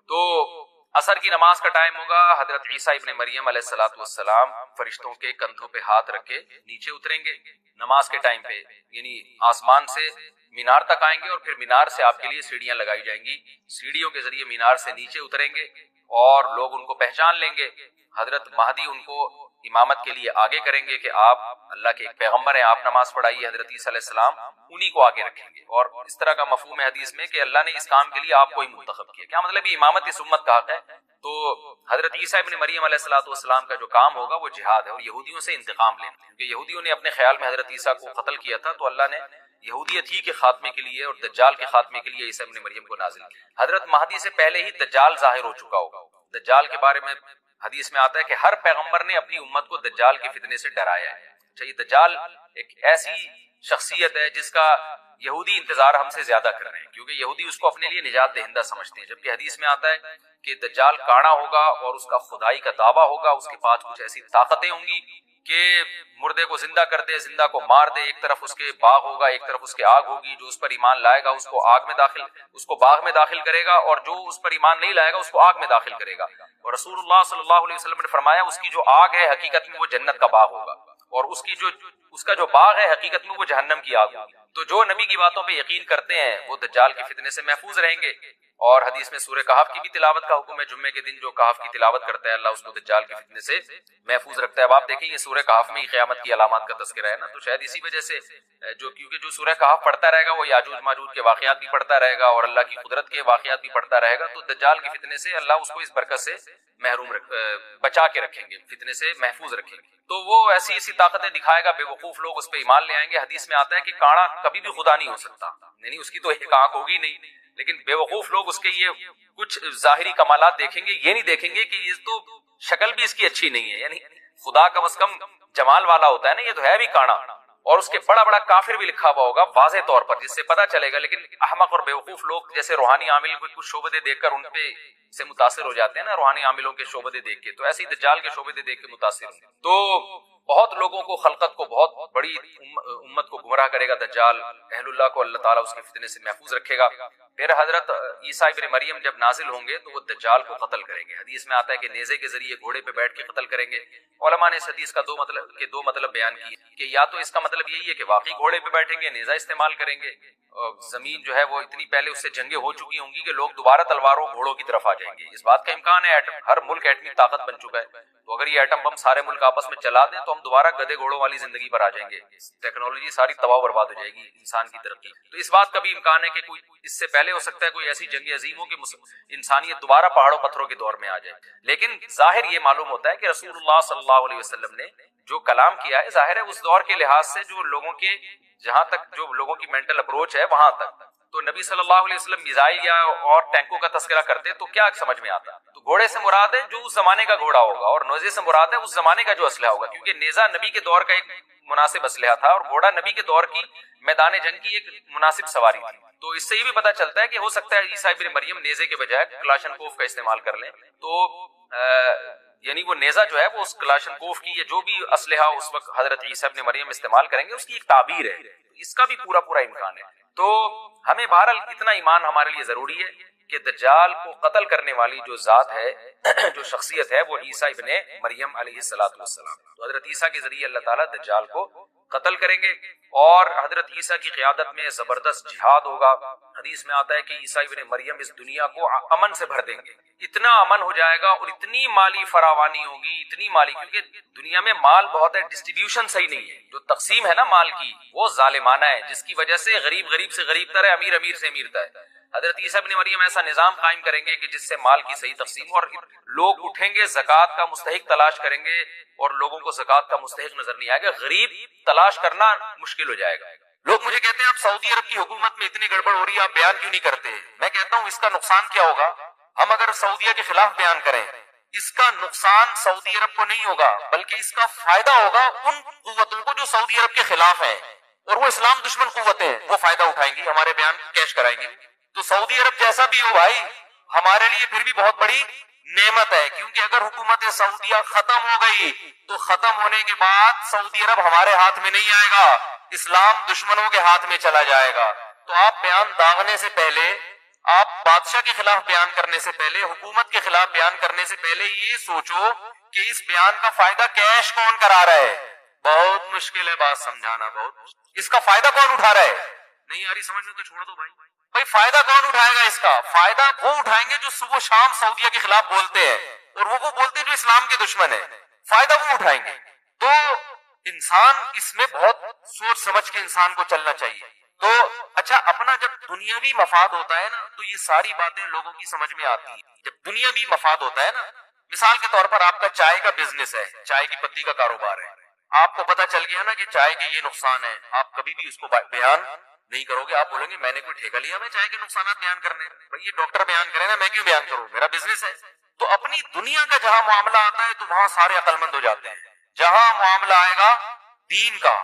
تو عصر کی نماز کا ٹائم ہوگا، حضرت عیسیٰ ابن مریم علیہ الصلوۃ والسلام فرشتوں کے کندھوں پہ ہاتھ رکھ کے نیچے اتریں گے نماز کے ٹائم پہ، یعنی آسمان سے مینار تک آئیں گے اور پھر مینار سے آپ کے لیے سیڑھیاں لگائی جائیں گی، سیڑھیوں کے ذریعے مینار سے نیچے اتریں گے اور لوگ ان کو پہچان لیں گے۔ حضرت مہدی ان کو امامت کے لیے آگے کریں گے کہ آپ اللہ کے ایک پیغمبر ہیں، آپ نماز پڑھائیے، حضرت عیسیٰ علیہ السلام انہی کو آگے رکھیں گے۔ اور اس طرح کا مفہوم ہے حدیث میں کہ اللہ نے اس کام کے لیے آپ کو ہی منتخب کیا۔ کیا مطلب یہ امامت اس امت کا حق ہے؟ تو حضرت عیسیٰ ابن مریم علیہ الصلوۃ والسلام کا جو کام ہوگا وہ جہاد ہے اور یہودیوں سے انتقام لینا، کیونکہ یہودیوں نے اپنے خیال میں حضرت عیسیٰ کو قتل کیا تھا، تو اللہ نے یہودیت ہی کے خاتمے کے لیے اور دجال کے خاتمے کے لیے عیسیٰ ابن مریم کو نازل کیا۔ حضرت مہدی سے پہلے ہی دجال ظاہر ہو چکا ہوگا۔ دجال کے بارے میں حدیث میں آتا ہے کہ ہر پیغمبر نے اپنی امت کو دجال کے فتنے سے ڈرایا ہے۔ اچھا، یہ دجال ایک ایسی شخصیت ہے جس کا یہودی انتظار ہم سے زیادہ کر رہے ہیں، کیونکہ یہودی اس کو اپنے لیے نجات دہندہ سمجھتے ہیں، جبکہ حدیث میں آتا ہے کہ دجال کاڑا ہوگا اور اس کا خدائی کا دعویٰ ہوگا، اس کے پاس کچھ ایسی طاقتیں ہوں گی کہ مردے کو زندہ کر دے، زندہ کو مار دے، ایک طرف اس کے باغ ہوگا، ایک طرف اس کے آگ ہوگی، جو اس پر ایمان لائے گا اس کو باغ میں داخل کرے گا اور جو اس پر ایمان نہیں لائے گا اس کو آگ میں داخل کرے گا۔ اور رسول اللہ صلی اللہ علیہ وسلم نے فرمایا اس کی جو آگ ہے حقیقت میں وہ جنت کا باغ ہوگا اور اس کا جو باغ ہے حقیقت میں وہ جہنم کی آگ ہوگی۔ تو جو نبی کی باتوں پہ یقین کرتے ہیں وہ دجال کے فتنے سے محفوظ رہیں گے۔ اور حدیث میں سورہ کہف کی بھی تلاوت کا حکم ہے، جمعے کے دن جو کہف کی تلاوت کرتا ہے اللہ اس کو دجال کے فتنے سے محفوظ رکھتا ہے۔ اب آپ دیکھیں یہ سورہ کہف میں ہی قیامت کی علامات کا تذکرہ ہے نا، تو شاید اسی وجہ سے کیونکہ جو سورہ کہف پڑھتا رہے گا وہ یاجوج ماجوج کے واقعات بھی پڑھتا رہے گا اور اللہ کی قدرت کے واقعات بھی پڑھتا رہے گا، تو دجال کے فتنے سے اللہ اس کو اس برکت سے بچا کے رکھیں گے، فتنے سے محفوظ رکھیں گے۔ تو وہ ایسی طاقتیں دکھائے گا، بے وقوف لوگ اس پہ ایمان لے آئیں گے۔ حدیث میں آتا ہے کہ کاڑا کبھی بھی خدا نہیں ہو سکتا، یعنی اس کی تو ایک آنکھ ہوگی نہیں، لیکن بے وقوف لوگ اس کے یہ کچھ ظاہری کمالات دیکھیں گے، یہ نہیں دیکھیں گے کہ یہ تو شکل بھی اس کی اچھی نہیں ہے، یعنی خدا کم از کم جمال والا ہوتا ہے نا، یہ تو ہے بھی کاڑا، اور اس کے بڑا بڑا کافر بھی لکھا ہوا ہوگا واضح طور پر جس سے پتہ چلے گا۔ لیکن احمق اور بیوقوف لوگ جیسے روحانی عامل کو کچھ شعبدے دیکھ کر ان پہ سے متاثر ہو جاتے ہیں نا، روحانی عاملوں کے شعبدے دیکھ کے، تو ایسے ہی دجال کے شعبدے دیکھ کے متاثر ہوں۔ تو بہت لوگوں کو، خلقت کو، بہت بڑی امت کو گمراہ کرے گا دجال، اہل اللہ کو اللہ تعالیٰ اس کے فتنے سے محفوظ رکھے گا۔ پھر حضرت عیسیٰ ابن مریم جب نازل ہوں گے تو وہ دجال کو قتل کریں گے۔ حدیث میں آتا ہے کہ نیزے کے ذریعے گھوڑے پہ بیٹھ کے قتل کریں گے۔ علماء نے اس حدیث کا دو مطلب بیان کیے کہ یا تو اس کا مطلب یہی ہے کہ واقعی گھوڑے پہ بیٹھیں گے، نیزہ استعمال کریں گے، زمین جو ہے وہ اتنی پہلے اس سے جنگیں ہو چکی ہوں گی کہ لوگ دوبارہ تلواروں گھوڑوں کی طرف آ جائیں گے۔ اس بات کا امکان ہے، ہر ملک ایٹمی طاقت بن چکا ہے، تو اگر یہ ایٹم بم سارے ملک آپس میں چلا دیں تو ہم دوبارہ گدے گھوڑوں والی زندگی پر آ جائیں گے، ٹیکنالوجی ساری تباہ و برباد ہو جائے گی، انسان کی ترقی۔ تو اس بات کا بھی امکان ہے کہ کوئی اس سے پہلے ہو سکتا ہے کوئی ایسی جنگ عظیم ہو کہ انسانیت دوبارہ پہاڑوں پتھروں کے دور میں آ جائے۔ لیکن ظاہر یہ معلوم ہوتا ہے کہ رسول اللہ صلی اللہ علیہ وسلم نے جو کلام کیا ہے، ظاہر ہے اس دور کے لحاظ سے جو لوگوں کے جہاں تک جو لوگوں کی مینٹل اپروچ ہے وہاں تک، تو نبی صلی اللہ علیہ وسلم میزائل یا اور ٹینکوں کا تذکرہ کرتے تو کیا سمجھ میں آتا؟ تو گھوڑے سے مراد ہے جو اس زمانے کا گھوڑا ہوگا، اور نیزے سے مراد ہے اس زمانے کا جو اسلحہ ہوگا، کیونکہ نیزہ نبی کے دور کا ایک مناسب اسلحہ تھا اور گھوڑا نبی کے دور کی میدان جنگ کی ایک مناسب سواری تھی۔ تو اس سے یہ بھی پتہ چلتا ہے کہ ہو سکتا ہے عیسیٰ ابن مریم نیزے کے بجائے کلاشنکوف کا استعمال کر لیں، تو یعنی وہ نیزہ جو ہے وہ اس کلاشنکوف کی یا جو بھی اسلحہ اس وقت حضرت عیسیٰ ابن مریم استعمال کریں گے اس کی ایک تعبیر ہے، اس کا بھی پورا امکان ہے۔ تو ہمیں بہرحال اتنا ایمان ہمارے لیے ضروری ہے کہ دجال کو قتل کرنے والی جو ذات ہے جو شخصیت ہے وہ عیسیٰ ابن مریم علیہ الصلوۃ والسلام، تو حضرت عیسیٰ کے ذریعے اللہ تعالیٰ دجال کو قتل کریں گے اور حضرت عیسیٰ کی قیادت میں زبردست جہاد ہوگا۔ حدیث میں آتا ہے کہ عیسیٰ ابن مریم اس دنیا کو امن سے بھر دیں گے، اتنا امن ہو جائے گا اور اتنی مالی فراوانی ہوگی، اتنی مالی، کیونکہ دنیا میں مال بہت ہے، ڈسٹریبیوشن صحیح نہیں ہے، جو تقسیم ہے نا مال کی وہ ظالمانہ ہے، جس کی وجہ سے غریب سے غریب تر ہے، امیر سے امیر تر ہے۔ حضرت عیسیٰ ابن مریم ایسا نظام قائم کریں گے کہ جس سے مال کی صحیح تقسیم، اور لوگ اٹھیں گے زکوٰۃ کا مستحق تلاش کریں گے اور لوگوں کو زکوٰۃ کا مستحق نظر نہیں آئے گا، غریب تلاش کرنا مشکل ہو جائے گا۔ لوگ مجھے کہتے ہیں اب سعودی عرب کی حکومت میں اتنی گڑبڑ ہو رہی ہے آپ بیان کیوں نہیں کرتے؟ میں کہتا ہوں اس کا نقصان کیا ہوگا؟ ہم اگر سعودیہ کے خلاف بیان کریں، اس کا نقصان سعودی عرب کو نہیں ہوگا بلکہ اس کا فائدہ ہوگا ان قوتوں کو جو سعودی عرب کے خلاف ہیں، اور وہ اسلام دشمن قوتیں ہیں، وہ فائدہ اٹھائیں گی، ہمارے بیان کیش کرائیں گے۔ تو سعودی عرب جیسا بھی ہو بھائی ہمارے لیے پھر بھی بہت بڑی نعمت ہے، کیونکہ اگر حکومت سعودیہ ختم ہو گئی تو ختم ہونے کے بعد سعودی عرب ہمارے ہاتھ میں نہیں آئے گا، اسلام دشمنوں کے ہاتھ میں چلا جائے گا۔ تو آپ بیان داغنے سے پہلے آپ بادشاہ کے خلاف بیان کرنے سے پہلے، حکومت کے خلاف بیان کرنے سے پہلے یہ سوچو کہ اس بیان کا فائدہ کیش کون کرا رہا ہے. بہت مشکل ہے بات سمجھانا، بہت مشکل. اس کا فائدہ کون اٹھا رہا ہے؟ نہیں آ رہی سمجھ میں تو چھوڑ دو بھائی. بھائی فائدہ کون اٹھائے گا؟ اس کا فائدہ وہ اٹھائیں گے جو صبح شام سعودیہ کے خلاف بولتے ہیں، اور وہ بولتے ہیں جو اسلام کے دشمن ہیں. فائدہ وہ اٹھائیں گے. تو انسان اس میں بہت سوچ سمجھ کے انسان کو چلنا چاہیے. تو اچھا، اپنا جب دنیاوی مفاد ہوتا ہے نا تو یہ ساری باتیں لوگوں کی سمجھ میں آتی ہیں. جب دنیاوی مفاد ہوتا ہے نا، مثال کے طور پر آپ کا چائے کا بزنس ہے، چائے کی پتی کا کاروبار ہے، آپ کو پتا چل گیا نا کہ چائے کے یہ نقصان ہے، آپ کبھی بھی اس کو بیان نہیں کرو گے. آپ بولیں گے میں نے کوئی ٹھیکہ لیا میں چائے کے نقصانات بیان کرنے؟ بھائی یہ ڈاکٹر بیان کرے نا، میں کیوں بیان کروں؟ میرا بزنس ہے. تو اپنی دنیا کا جہاں معاملہ آتا ہے تو وہاں سارے عقل مند ہو جاتے ہیں. جہاں معاملہ آئے گا دین کا،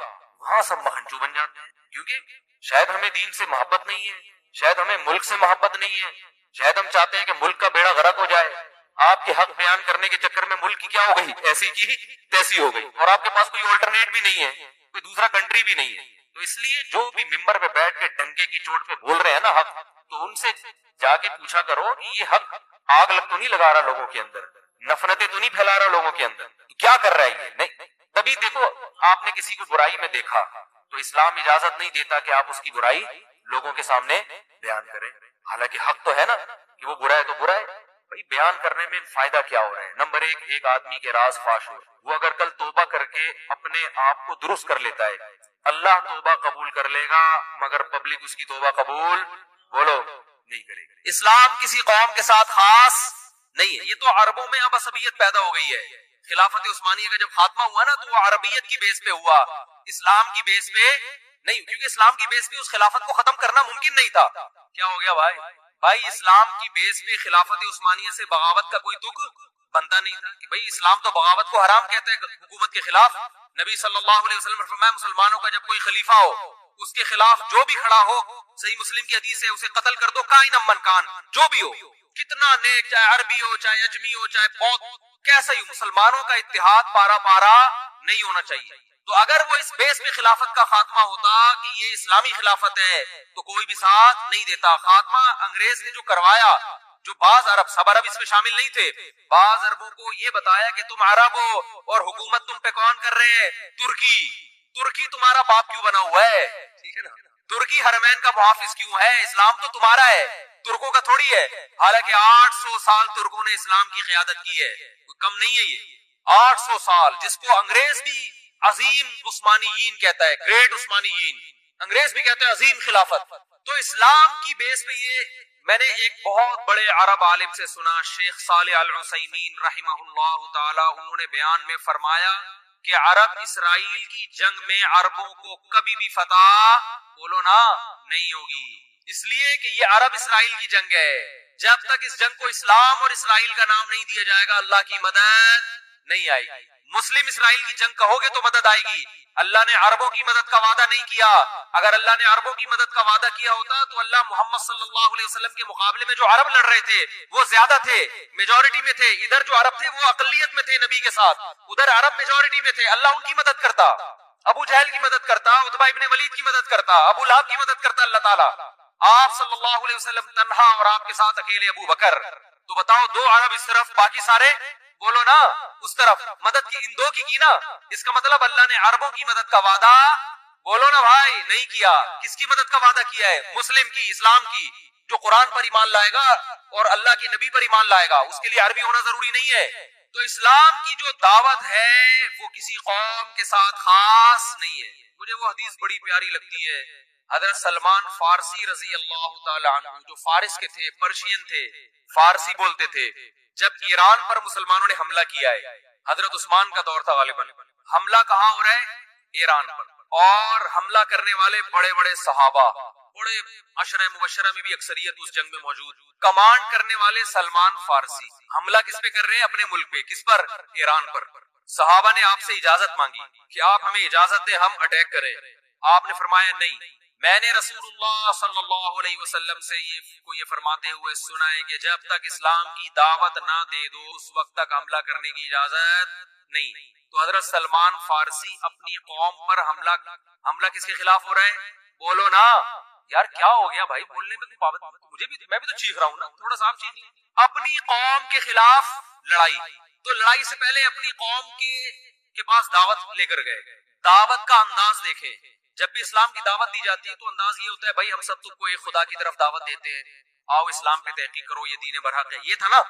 وہاں سب مخنچو بن جاتے ہیں. کیونکہ شاید ہمیں دین سے محبت نہیں ہے، شاید ہمیں ملک سے محبت نہیں ہے، شاید ہم چاہتے ہیں کہ ملک کا بیڑا غرق ہو جائے. آپ کے حق بیان کرنے کے چکر میں ملک کی کیا ہو گئی؟ ایسی کی تیسی ہو گئی، اور آپ کے پاس کوئی آلٹرنیٹ بھی نہیں ہے، کوئی دوسرا کنٹری بھی نہیں ہے. تو اس لیے جو بھی ممبر پہ بیٹھ کے ڈنکے کی چوٹ پہ بول رہے ہیں نا حق، تو ان سے جا کے پوچھا کرو کہ یہ حق آگ لگ تو نہیں لگا رہا لوگوں کے اندر، نفرتیں تو نہیں پھیلا رہا لوگوں کے اندر، کیا کر رہا ہے یہ؟ نہیں. تبھی دیکھو آپ نے کسی کو برائی میں دیکھا تو اسلام اجازت نہیں دیتا کہ آپ اس کی برائی لوگوں کے سامنے بیان کریں، حالانکہ حق تو ہے نا کہ وہ برا ہے تو برا ہے. بھائی بیان کرنے میں فائدہ کیا ہو رہا ہے؟ نمبر ایک آدمی کے راز فاش ہو، وہ اگر کل توبہ کر کے اپنے آپ کو درست کر لیتا ہے، اللہ توبہ قبول کر لے گا، مگر پبلک اس کی توبہ قبول بولو نہیں کرے گی. اسلام کسی قوم کے ساتھ خاص نہیں ہے. یہ تو عربوں میں اب عصبیت پیدا ہو گئی ہے. خلافت عثمانیہ کا جب خاتمہ ہوا نا تو وہ عربیت کی بیس پہ ہوا، اسلام کی بیس پہ نہیں، کیونکہ اسلام کی بیس پہ اس خلافت کو ختم کرنا ممکن نہیں تھا. کیا ہو گیا بھائی اسلام کی بیس پہ خلافت عثمانیہ سے بغاوت کا کوئی تک بنتا نہیں تھا کہ بھائی اسلام تو بغاوت کو حرام کہتا ہے حکومت کے خلاف. نبی صلی اللہ علیہ وسلم نے فرمایا مسلمانوں کا جب کوئی خلیفہ ہو اس کے خلاف جو بھی کھڑا ہو، صحیح مسلم کی حدیث ہے، اسے قتل کر دو کائن من کان، جو بھی ہو، کتنا نیک، چاہے عربی ہو چاہے اجمی ہو چاہے بہت کیسا ہی. مسلمانوں کا اتحاد پارا پارا نہیں ہونا چاہیے. تو اگر وہ اس بیس پہ خلافت کا خاتمہ ہوتا کہ یہ اسلامی خلافت ہے تو کوئی بھی ساتھ نہیں دیتا. خاتمہ انگریز نے جو کروایا، جو بعض عرب، سب عرب اس میں شامل نہیں تھے، بعض عربوں کو یہ بتایا کہ تم عرب ہو اور حکومت تم پہ کون کر رہے ہیں؟ ترکی تمہارا باپ کیوں بنا ہوا ہے؟ ٹھیک ہے نا، ترکی حرمین کا محافظ کیوں ہے؟ اسلام تو تمہارا ہے، ترکوں کا تھوڑی ہے. حالانکہ 800 سال ترکوں نے اسلام کی قیادت کی ہے، کوئی کم نہیں ہے یہ 800 سال، جس کو انگریز بھی عظیم عثمانیین کہتا ہے، گریٹ عثمانیین، انگریز بھی کہتا ہے عظیم خلافت. تو اسلام کی بیس پہ یہ میں نے ایک بہت بڑے عرب عالم سے سنا، شیخ صالح العثیمین رحمہ اللہ تعالی، انہوں نے بیان میں فرمایا کہ عرب اسرائیل کی جنگ میں عربوں کو کبھی بھی فتح بولو نا نہیں ہوگی، اس لیے کہ یہ عرب اسرائیل کی جنگ ہے. جب تک اس جنگ کو اسلام اور اسرائیل کا نام نہیں دیا جائے گا اللہ کی مدد نہیں آئے گی. مسلم اسرائیل کی جنگ کہو گے تو مدد آئے گی. اللہ نے عربوں کی مدد کا وعدہ نہیں کیا. اگر اللہ نے عربوں کی مدد کا وعدہ کیا ہوتا تو اللہ محمد صلی اللہ علیہ وسلم کے مقابلے میں جو عرب لڑ رہے تھے وہ زیادہ تھے، میجورٹی میں تھے. ادھر جو عرب تھے وہ اقلیت میں تھے نبی کے ساتھ، ادھر عرب میجورٹی میں تھے. اللہ ان کی مدد کرتا، ابو جہل کی مدد کرتا، عتبہ ابن ولید کی مدد کرتا، ابو لہب کی مدد کرتا اللہ تعالیٰ. آپ صلی اللہ علیہ وسلم تنہا اور آپ کے ساتھ اکیلے ابو بکر. تو بتاؤ دو عرب اس طرف باقی سارے بولو نا اس طرف. مدد کی ان دو کی نا، اس کا مطلب اللہ نے عربوں کی مدد کا وعدہ بولو نا بھائی نہیں کیا. کس کی مدد کا وعدہ کیا ہے؟ مسلم کی، اسلام کی، جو قرآن پر ایمان لائے گا اور اللہ کے نبی پر ایمان لائے گا. اس کے لیے عربی ہونا ضروری نہیں ہے. تو اسلام کی جو دعوت ہے وہ کسی قوم کے ساتھ خاص نہیں ہے. مجھے وہ حدیث بڑی پیاری لگتی ہے، حضرت سلمان فارسی رضی اللہ تعالی عنہ، جو فارس کے تھے، پرشین تھے، فارسی بولتے تھے. جب ایران پر مسلمانوں نے حملہ کیا ہے، حضرت عثمان کا دور تھا غالباً، حملہ کہاں ہو رہا ہے؟ ایران پر. اور حملہ کرنے والے بڑے بڑے صحابہ، بڑے عشرہ مبشرہ میں بھی اکثریت اس جنگ میں موجود. کمانڈ کرنے والے سلمان فارسی. حملہ کس پہ کر رہے ہیں؟ اپنے ملک پہ. کس پر؟ ایران پر. صحابہ نے آپ سے اجازت مانگی کہ آپ ہمیں اجازت دیں ہم اٹیک کریں. آپ نے فرمایا نہیں. میں نے رسول اللہ صلی اللہ علیہ وسلم سے یہ فرماتے ہوئے سنا ہے کہ جب تک اسلام کی دعوت نہ دے دو اس وقت تک حملہ کرنے کی اجازت نہیں. تو حضرت سلمان فارسی اپنی قوم پر حملہ کس کے خلاف ہو رہا ہے؟ بولو نا یار کیا ہو گیا بھائی بولنے میں تو پابند، مجھے بھی میں بھی تو چیخ رہا ہوں نا، تھوڑا سا آپ چیخ لیں. اپنی قوم کے خلاف لڑائی، تو لڑائی سے پہلے اپنی قوم کے پاس دعوت لے کر گئے. دعوت کا انداز دیکھیں، جب بھی اسلام کی دعوت دی جاتی ہے تو انداز یہ ہوتا ہے بھائی ہم سب تم کو ایک خدا کی طرف دعوت دیتے ہیں، آؤ اسلام پہ تحقیق کرو، یہ دین برحق ہے، یہ تھا نا.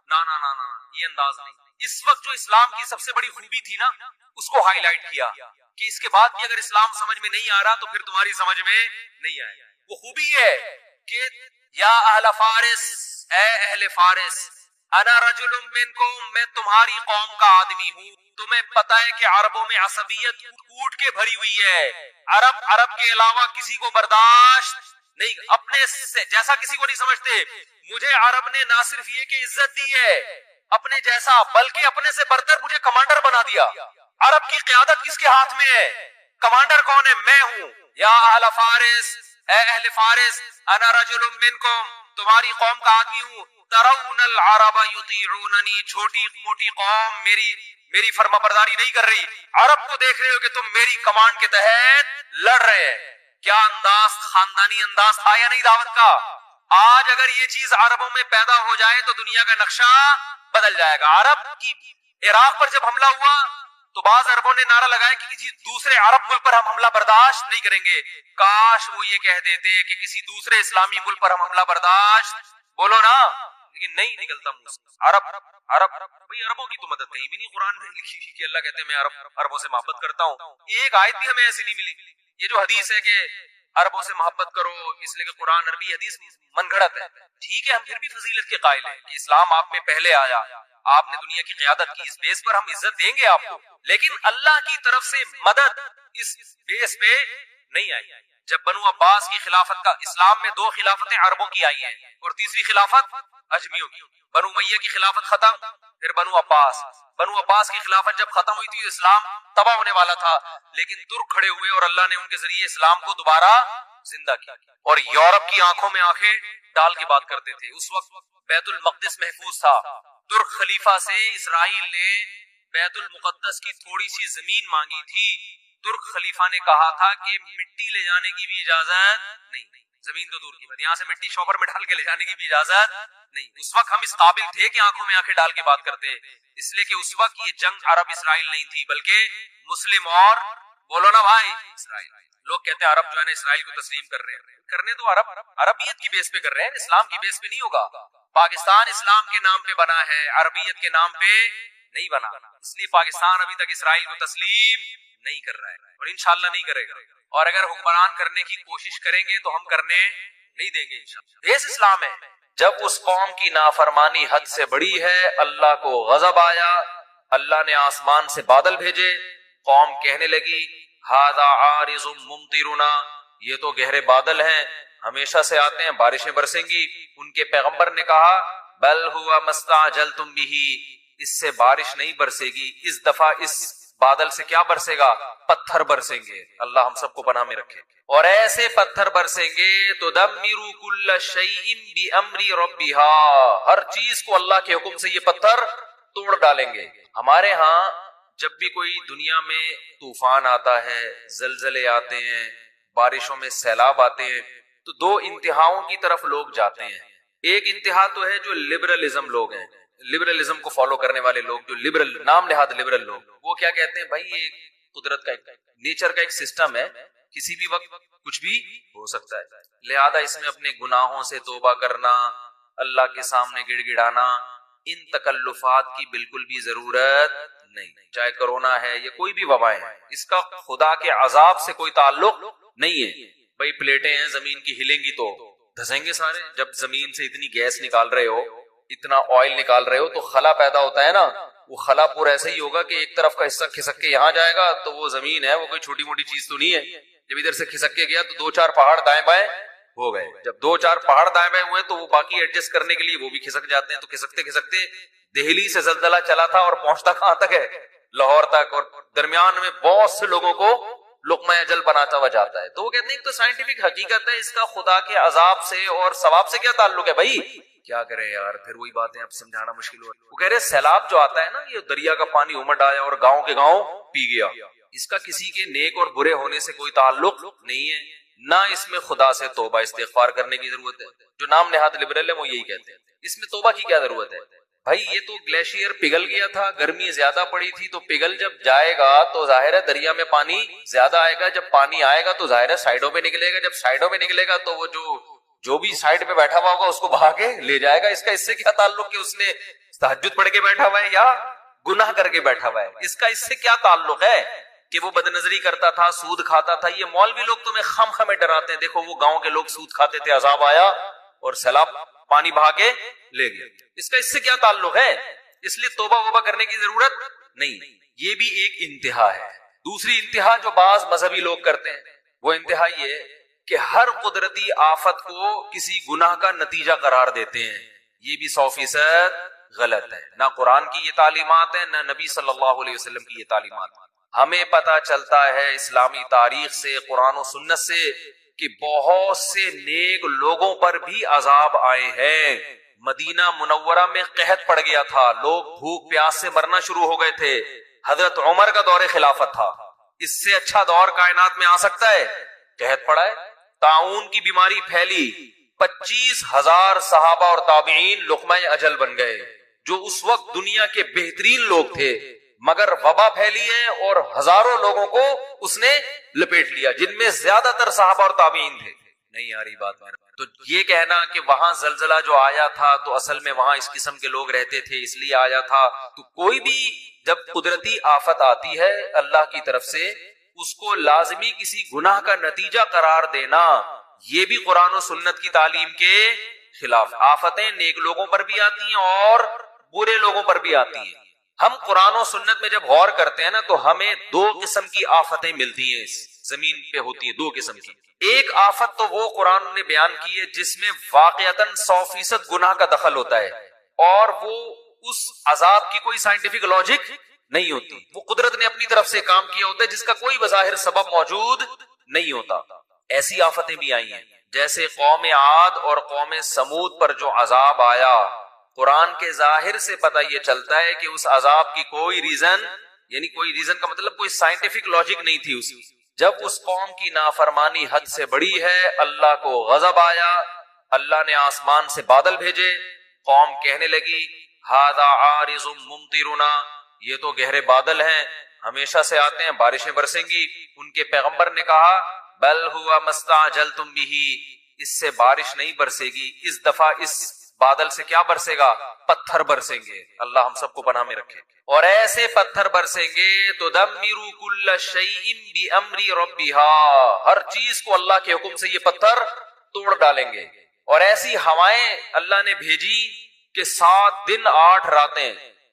نا نا نا نا، یہ انداز نہیں. اس وقت جو اسلام کی سب سے بڑی خوبی تھی نا اس کو ہائی لائٹ کیا کہ اس کے بعد بھی اگر اسلام سمجھ میں نہیں آ رہا تو پھر تمہاری سمجھ میں نہیں آئے. وہ خوبی ہے کہ یا اہل فارس، اے اہل فارس، انا رجل منکم، میں تمہاری قوم کا آدمی ہوں. تمہیں پتا ہے کہ عربوں میں عصبیت کوٹ کے بھری ہوئی ہے. عرب کے علاوہ کسی کو برداشت نہیں، اپنے سے جیسا کسی کو نہیں سمجھتے. مجھے عرب نے نہ صرف یہ کہ عزت دی ہے اپنے جیسا، بلکہ اپنے سے برتر مجھے کمانڈر بنا دیا. عرب کی قیادت کس کے ہاتھ میں ہے؟ کمانڈر کون ہے؟ میں ہوں. یا اہل فارس، اے اہل فارس، انا رجل منکم، تمہاری قوم کا آدمی ہوں. ترون العرب یطیعوننی، چھوٹی موٹی قوم میری فرما برداری نہیں کر رہی. عرب کو دیکھ رہے ہو کہ تم میری کمانڈ کے تحت لڑ رہے ہیں. کیا انداز، خاندانی انداز تھا یا نہیں دعوت کا؟ آج اگر یہ چیز عربوں میں پیدا ہو جائے تو دنیا کا نقشہ بدل جائے گا. عرب کی عراق پر جب حملہ ہوا تو بعض عربوں نے نعرہ لگایا کہ کسی دوسرے عرب ملک پر ہم حملہ برداشت نہیں کریں گے. کاش وہ یہ کہہ دیتے کہ کسی دوسرے اسلامی ملک پر ہم حملہ برداشت، بولو نا، لیکن نہیں نکلتا منہ سے. عرب بھئی عربوں کی تو مدد کہیں بھی نہیں قرآن میں لکھی کہ اللہ کہتے ہیں میں عربوں سے محبت کرتا ہوں. ایک آیت بھی ہمیں ایسی نہیں ملی. یہ جو حدیث ہے کہ عربوں سے محبت کرو اس لیے کہ قرآن عربی حدیث من گھڑت ہے. ٹھیک ہے ہم پھر بھی فضیلت کے قائل ہیں کہ اسلام آپ میں پہلے آیا، آپ نے دنیا کی قیادت کی، اس بیس پر ہم عزت دیں گے آپ کو، لیکن اللہ کی طرف سے مدد اس بیس پہ نہیں آئی. جب بنو عباس کی خلافت کا، اسلام میں 2 خلافتیں عربوں کی آئی ہیں اور تیسری خلافت اجمیوں کی. بنو امیہ کی خلافت ختم، پھر بنو عباس کی خلافت جب ختم ہوئی تھی اسلام تباہ ہونے والا تھا، لیکن ترک کھڑے ہوئے اور اللہ نے ان کے ذریعے اسلام کو دوبارہ زندہ کیا. اور یورپ کی آنکھوں میں آنکھیں ڈال کے بات کرتے تھے. اس وقت بیت المقدس محفوظ تھا. ترک خلیفہ سے اسرائیل نے بیت المقدس کی تھوڑی سی زمین مانگی تھی. ترک خلیفہ نے کہا تھا کہ مٹی لے جانے کی بھی اجازت نہیں، زمین تو دور کی بات، یہاں سے مٹی شوپر میں ڈال کے لے جانے کی بھی اجازت نہیں. اس وقت ہم اس قابل تھے کہ آنکھوں میں آنکھیں ڈال کے بات کرتے، اس لیے کہ اس وقت یہ جنگ عرب اسرائیل نہیں تھی بلکہ مسلم اور، بولو نا بھائی، اسرائیل. لوگ کہتے ہیں عرب جو ہے نا اسرائیل کو تسلیم کر رہے ہیں، کرنے تو عربیت کی بیس پہ کر رہے ہیں، اسلام کی بیس پہ نہیں ہوگا. پاکستان اسلام کے نام پہ بنا ہے، عربیت کے نام پہ نہیں بنا، اس لیے پاکستان ابھی تک اسرائیل کو تسلیم نہیں کر رہا ہے اور انشاءاللہ نہیں کرے گا. اور اگر حکمران کرنے کی کوشش کریں گے تو ہم کرنے نہیں دیں گے انشاءاللہ. یہ اسلام ہے. جب اس قوم کی نافرمانی حد سے بڑی ہے، اللہ کو غضب آیا، اللہ نے آسمان سے بادل بھیجے، قوم کہنے لگی ھذا عارض ممطرنا، یہ تو گہرے بادل ہیں، ہمیشہ سے آتے ہیں، بارشیں برسیں گی. ان کے پیغمبر نے کہا بل ہوا مستعجلتم بہ، اس سے بارش نہیں برسے گی، اس دفعہ اس بادل سے کیا برسے گا؟ پتھر برسیں گے. اللہ ہم سب کو پناہ میں رکھے. اور ایسے پتھر برسیں گے تدمر کل شیء بامر ربها، ہر چیز کو اللہ کے حکم سے یہ پتھر توڑ ڈالیں گے. ہمارے ہاں جب بھی کوئی دنیا میں طوفان آتا ہے، زلزلے آتے ہیں، بارشوں میں سیلاب آتے ہیں، تو 2 انتہاؤں کی طرف لوگ جاتے ہیں. ایک انتہا تو ہے جو لبرلزم لوگ ہیں، لبرلزم کو فالو کرنے والے لوگ، جو لبرل نام نہاد لبرل لوگ، وہ کیا کہتے ہیں بھائی یہ قدرت کا نیچر کا ایک سسٹم ہے، کسی بھی وقت کچھ بھی ہو سکتا ہے، لہذا اس میں اپنے گناہوں سے توبہ کرنا، اللہ کے سامنے گڑ گڑانا، ان تکلفات کی بالکل بھی ضرورت نہیں. چاہے کرونا ہے یا کوئی بھی وبائیں ہیں، اس کا خدا کے عذاب سے کوئی تعلق نہیں ہے. بھائی پلیٹیں ہیں زمین کی، ہلیں گی تو دھسیں گے سارے. جب زمین سے اتنی گیس نکال رہے ہو، اتنا آئل نکال رہے ہو، تو خلا پیدا ہوتا ہے نا، وہ خلا پور ایسے ہی ہوگا کہ ایک طرف کا حصہ کھسک کے یہاں جائے گا، تو وہ زمین ہے وہ کوئی چھوٹی موٹی چیز تو نہیں ہے. جب ادھر سے کھسک کے گیا تو 2-4 پہاڑ دائیں بائیں ہو گئے. جب 2-4 پہاڑ دائیں بائیں ہوئے تو وہ باقی ایڈجسٹ کرنے کے لیے وہ بھی کھسک جاتے ہیں. تو کھسکتے کھسکتے دہلی سے زلزلہ چلا تھا اور پہنچتا کہاں تک ہے؟ لاہور تک، اور درمیان میں بہت سے لوگوں کو لقمہ اجل بناتا ہوا جاتا ہے. تو وہ کہتے ہیں تو سائنٹیفک حقیقت ہے، اس کا خدا کے عذاب سے اور ثواب سے کیا تعلق ہے بھائی؟ کیا کرے یار، پھر وہی باتیں اب سمجھانا مشکل ہو. وہ کہہ رہے سیلاب جو آتا ہے نا، یہ دریا کا پانی امڈ آیا اور گاؤں کے گاؤں پی گیا، اس کا کسی کے نیک اور برے ہونے سے کوئی تعلق نہیں ہے. نہ اس میں خدا سے توبہ استغفار کرنے کی ضرورت ہے. جو نام نہاد لبرل ہے وہ یہی کہتے ہیں اس میں توبہ کی کیا ضرورت ہے. بھائی یہ تو گلیشیئر پگھل گیا تھا, گرمی زیادہ پڑی تھی, تو پگھل جب جائے گا تو ظاہر ہے دریا میں پانی زیادہ آئے گا, جب پانی آئے گا تو ظاہر ہے سائڈوں پہ نکلے گا, جب سائڈوں پہ نکلے گا تو وہ جو بھی سائڈ پہ بیٹھا ہوا ہوگا اس کو بہا کے لے جائے گا. اس سے کیا تعلق کہ اس نے تہجد پڑھ کے بیٹھا ہوا ہے یا گناہ کر کے بیٹھا ہوا ہے, اس سے کیا تعلق ہے کہ وہ بد نظری کرتا تھا, سود کھاتا تھا. یہ مولوی لوگ تمہیں خم خمے ڈراتے ہیں, دیکھو وہ گاؤں کے لوگ سود کھاتے تھے, عذاب آیا اور سیلاب پانی بہا کے لے گیا. اس سے کیا تعلق ہے؟ اس لیے توبہ وبہ کرنے کی ضرورت نہیں. یہ بھی ایک انتہا ہے. دوسری انتہا جو بعض مذہبی لوگ کرتے ہیں وہ انتہا یہ کہ ہر قدرتی آفت کو کسی گناہ کا نتیجہ قرار دیتے ہیں. یہ بھی 100% غلط ہے. نہ قرآن کی یہ تعلیمات ہے, نہ نبی صلی اللہ علیہ وسلم کی یہ تعلیمات. ہمیں پتا چلتا ہے اسلامی تاریخ سے, قرآن و سنت سے, کہ بہت سے نیک لوگوں پر بھی عذاب آئے ہیں. مدینہ منورہ میں قحط پڑ گیا تھا, لوگ بھوک پیاس سے مرنا شروع ہو گئے تھے. حضرت عمر کا دور خلافت تھا. اس سے اچھا دور کائنات میں آ سکتا ہے؟ قحط پڑا ہے, طاعون کی بیماری پھیلی, 25,000 صحابہ اور تابعین لقمہ اجل بن گئے, جو اس وقت دنیا کے بہترین لوگ تھے, مگر وبا پھیلی ہے اور ہزاروں لوگوں کو اس نے لپیٹ لیا, جن میں زیادہ تر صحابہ اور تابعین تھے. نہیں آ رہی بات. تو یہ کہنا کہ وہاں زلزلہ جو آیا تھا تو اصل میں وہاں اس قسم کے لوگ رہتے تھے اس لیے آیا تھا, تو کوئی بھی جب قدرتی آفت آتی ہے اللہ کی طرف سے, اس کو لازمی کسی گناہ کا نتیجہ قرار دینا, یہ بھی قرآن و سنت کی تعلیم کے خلاف. آفتیں نیک لوگوں پر بھی آتی ہیں اور برے لوگوں پر بھی آتی ہیں. ہم قرآن و سنت میں جب غور کرتے ہیں نا تو ہمیں 2 قسم کی آفتیں ملتی ہیں اس زمین پہ ہوتی ہیں, 2 قسم کی. ایک آفت تو وہ قرآن نے بیان کی ہے جس میں واقعتاً 100% گناہ کا دخل ہوتا ہے, اور وہ اس عذاب کی کوئی سائنٹیفک لاجک نہیں ہوتی, وہ قدرت نے اپنی طرف سے کام کیا ہوتا ہے جس کا کوئی بظاہر سبب موجود نہیں ہوتا. ایسی آفتیں بھی آئی ہیں جیسے قوم عاد اور قوم سمود پر جو عذاب آیا. قرآن کے ظاہر سے پتہ یہ چلتا ہے کہ اس عذاب کی کوئی ریزن, یعنی کوئی ریزن کا مطلب کوئی سائنٹیفک لاجک نہیں تھی اس کی. جب اس قوم کی نافرمانی حد سے بڑی ہے, اللہ کو غضب آیا, اللہ نے آسمان سے بادل بھیجے, قوم کہنے لگی ھذا عارض ممطرنا, یہ تو گہرے بادل ہیں, ہمیشہ سے آتے ہیں, بارشیں برسیں گی. ان کے پیغمبر نے کہا بل ہوا مستعجلتم بہ, اس سے بارش نہیں برسے گی, اس دفعہ اس بادل سے کیا برسے گا؟ پتھر برسیں گے. اللہ ہم سب کو پناہ میں رکھے. اور ایسے پتھر برسیں گے تو تدمر کل شیء بامر ربها, ہر چیز کو اللہ کے حکم سے یہ پتھر توڑ ڈالیں گے. اور ایسی ہوائیں اللہ نے بھیجی کہ 7 دن 8 راتیں,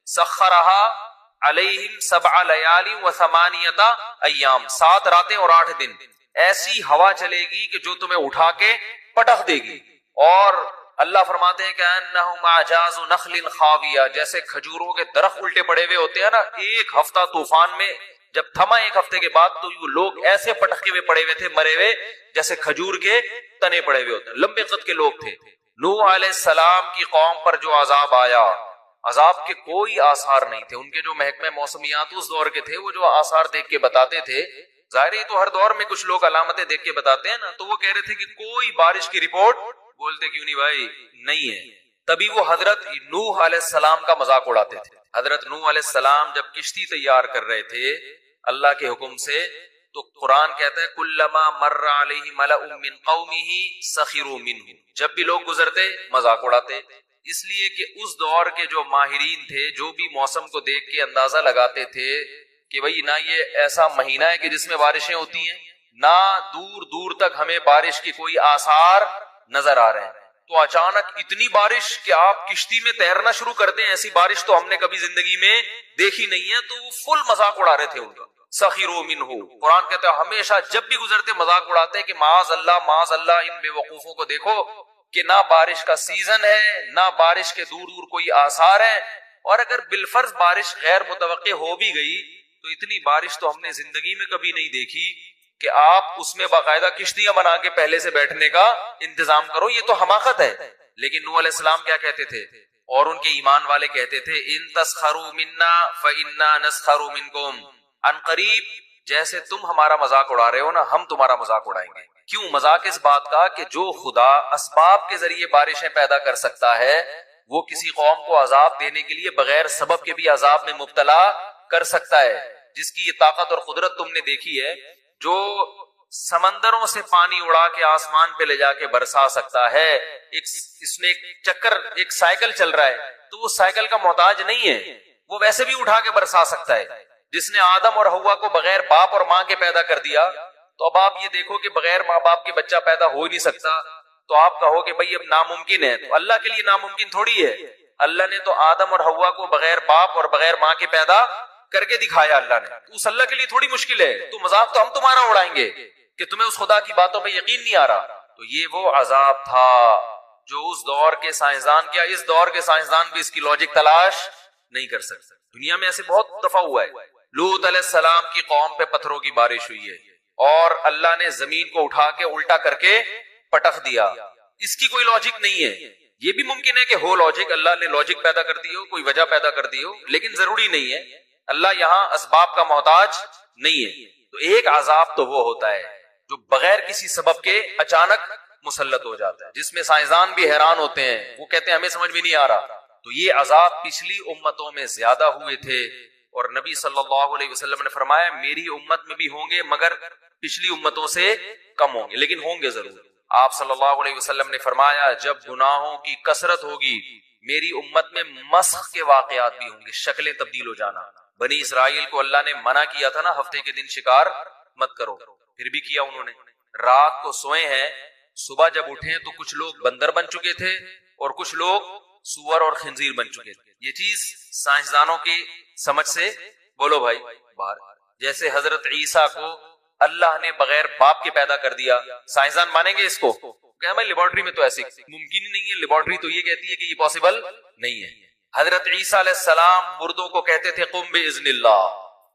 سخرها علیہم 7 لیال و 8 ایام, 7 راتیں اور 8 دن ایسی ہوا چلے گی کہ جو تمہیں اٹھا کے پٹخ دے گی. اور اللہ فرماتے ہیں کہ انہم اعجاز نخل خاویہ, جیسے کھجوروں کے درخت الٹے پڑے ہوئے ہوتے ہیں نا, 1 ہفتہ طوفان میں جب تھما 1 ہفتے کے بعد تو یہ لوگ ایسے پٹکے ہوئے پڑے ہوئے تھے, مرے ہوئے, جیسے کھجور کے تنے پڑے ہوئے ہوتے ہیں. لمبے قد کے لوگ تھے. نوح علیہ السلام کی قوم پر جو عذاب آیا, عذاب کے کوئی آثار نہیں تھے. ان کے جو محکمہ موسمیات اس دور کے تھے وہ جو آثار دیکھ کے بتاتے تھے, ظاہر ہے تو ہر دور میں کچھ لوگ علامتیں دیکھ کے بتاتے ہیں نا, تو وہ کہہ رہے تھے کہ کوئی بارش کی رپورٹ, بولتے کیوں نہیں بھائی, نہیں ہے. تبھی وہ حضرت نوح علیہ السلام کا مذاق اڑاتے تھے. حضرت نوح علیہ السلام جب کشتی تیار کر رہے تھے اللہ کے حکم سے, تو قرآن کہتا ہے کلما مر علیہ ملأ من قومہ سخروا منہ, جب بھی لوگ گزرتے مذاق اڑاتے. اس لیے کہ اس دور کے جو ماہرین تھے, جو بھی موسم کو دیکھ کے اندازہ لگاتے تھے کہ بھئی نہ یہ ایسا مہینہ ہے کہ جس میں بارشیں ہوتی ہیں, نہ دور دور تک ہمیں بارش کی کوئی آثار نظر آ رہے ہیں, تو اچانک اتنی بارش کہ آپ کشتی میں تیرنا شروع کر دیں, ایسی بارش تو ہم نے کبھی زندگی میں دیکھی نہیں ہے. تو وہ فل مذاق اڑا رہے تھے ان کا. سخروا منہ, قرآن کہتا ہے ہمیشہ جب بھی گزرتے مذاق اڑاتے کہ معاذ اللہ ان بے وقوفوں کو دیکھو کہ نہ بارش کا سیزن ہے, نہ بارش کے دور دور کوئی آثار ہیں, اور اگر بالفرض بارش غیر متوقع ہو بھی گئی تو اتنی بارش تو ہم نے زندگی میں کبھی نہیں دیکھی کہ آپ اس میں باقاعدہ کشتیاں بنا کے پہلے سے بیٹھنے کا انتظام کرو. یہ تو حماقت ہے. لیکن نوح علیہ السلام کیا کہتے تھے, اور ان کے ایمان والے کہتے تھے ان تسخروا منا فانا نسخر منکم, ان قریب جیسے تم ہمارا مذاق اڑا رہے ہو نا, ہم تمہارا مذاق اڑائیں گے. کیوں؟ مذاق اس بات کا کہ جو خدا اسباب کے ذریعے بارشیں پیدا کر سکتا ہے وہ کسی قوم کو عذاب دینے کے لیے بغیر سبب کے بھی عذاب میں مبتلا کر سکتا ہے. جس کی یہ طاقت اور قدرت تم نے دیکھی ہے، جو سمندروں سے پانی اڑا کے آسمان پہ لے جا کے برسا سکتا ہے، اس میں ایک چکر، ایک سائیکل چل رہا ہے، تو وہ سائیکل کا محتاج نہیں ہے، وہ ویسے بھی اٹھا کے برسا سکتا ہے. جس نے آدم اور حوا کو بغیر باپ اور ماں کے پیدا کر دیا، تو اب آپ یہ دیکھو کہ بغیر ماں باپ کے بچہ پیدا ہو ہی نہیں سکتا. تو آپ کہو کہ بھئی اب ناممکن ہے، تو اللہ کے لیے ناممکن تھوڑی ہے. اللہ نے تو آدم اور حوا کو بغیر باپ اور بغیر ماں کے پیدا کر کے دکھایا. اللہ نے تو اس اللہ کے لیے تھوڑی مشکل ہے. تو مذاق تو ہم تمہارا اڑائیں گے کہ تمہیں اس خدا کی باتوں پہ یقین نہیں آ رہا. تو یہ وہ عذاب تھا جو اس دور کے سائنسدان، کیا اس دور کے سائنسدان بھی اس کی لاجک تلاش نہیں کر سکتے. دنیا میں ایسے بہت دفعہ ہوا ہے. لوط علیہ السلام کی قوم پہ پتھروں کی بارش ہوئی ہے اور اللہ نے زمین کو اٹھا کے الٹا کر کے پٹخ دیا. اس کی کوئی لاجک نہیں ہے. یہ بھی ممکن ہے کہ ہو لاجک، اللہ نے لاجک پیدا کر دی ہو، کوئی وجہ پیدا کر دی ہو، لیکن ضروری نہیں ہے. اللہ یہاں اسباب کا محتاج نہیں ہے. تو ایک عذاب تو وہ ہوتا ہے جو بغیر کسی سبب کے اچانک مسلط ہو جاتا ہے، جس میں سائنسدان بھی حیران ہوتے ہیں، وہ کہتے ہیں ہمیں سمجھ بھی نہیں آ رہا. تو یہ عذاب پچھلی امتوں میں زیادہ ہوئے تھے، اور نبی صلی اللہ علیہ وسلم نے فرمایا میری امت میں بھی ہوں گے مگر پچھلی امتوں سے کم ہوں گے، لیکن ہوں گے ضرور. آپ صلی اللہ علیہ وسلم نے فرمایا جب گناہوں کی کثرت ہوگی میری امت میں مسخ کے واقعات بھی ہوں گے، شکلیں تبدیل ہو جانا. بنی اسرائیل کو اللہ نے منع کیا تھا نا ہفتے کے دن شکار مت کرو، پھر بھی کیا انہوں نے. رات کو سوئے ہیں، صبح جب اٹھیں تو کچھ لوگ بندر بن چکے تھے اور کچھ لوگ سور اور خنزیر بن چکے تھے. یہ چیز سائنسدانوں کی سمجھ سے بولو بھائی باہر. جیسے حضرت عیسیٰ کو اللہ نے بغیر باپ کے پیدا کر دیا، سائنسدان مانیں گے اس کو؟ کہ میں لیبارٹری میں تو ایسے ممکن ہی نہیں ہے، لیبارٹری تو یہ کہتی ہے کہ یہ پاسبل نہیں ہے. حضرت عیسیٰ علیہ السلام مردوں کو کہتے تھے قم باذن اللہ،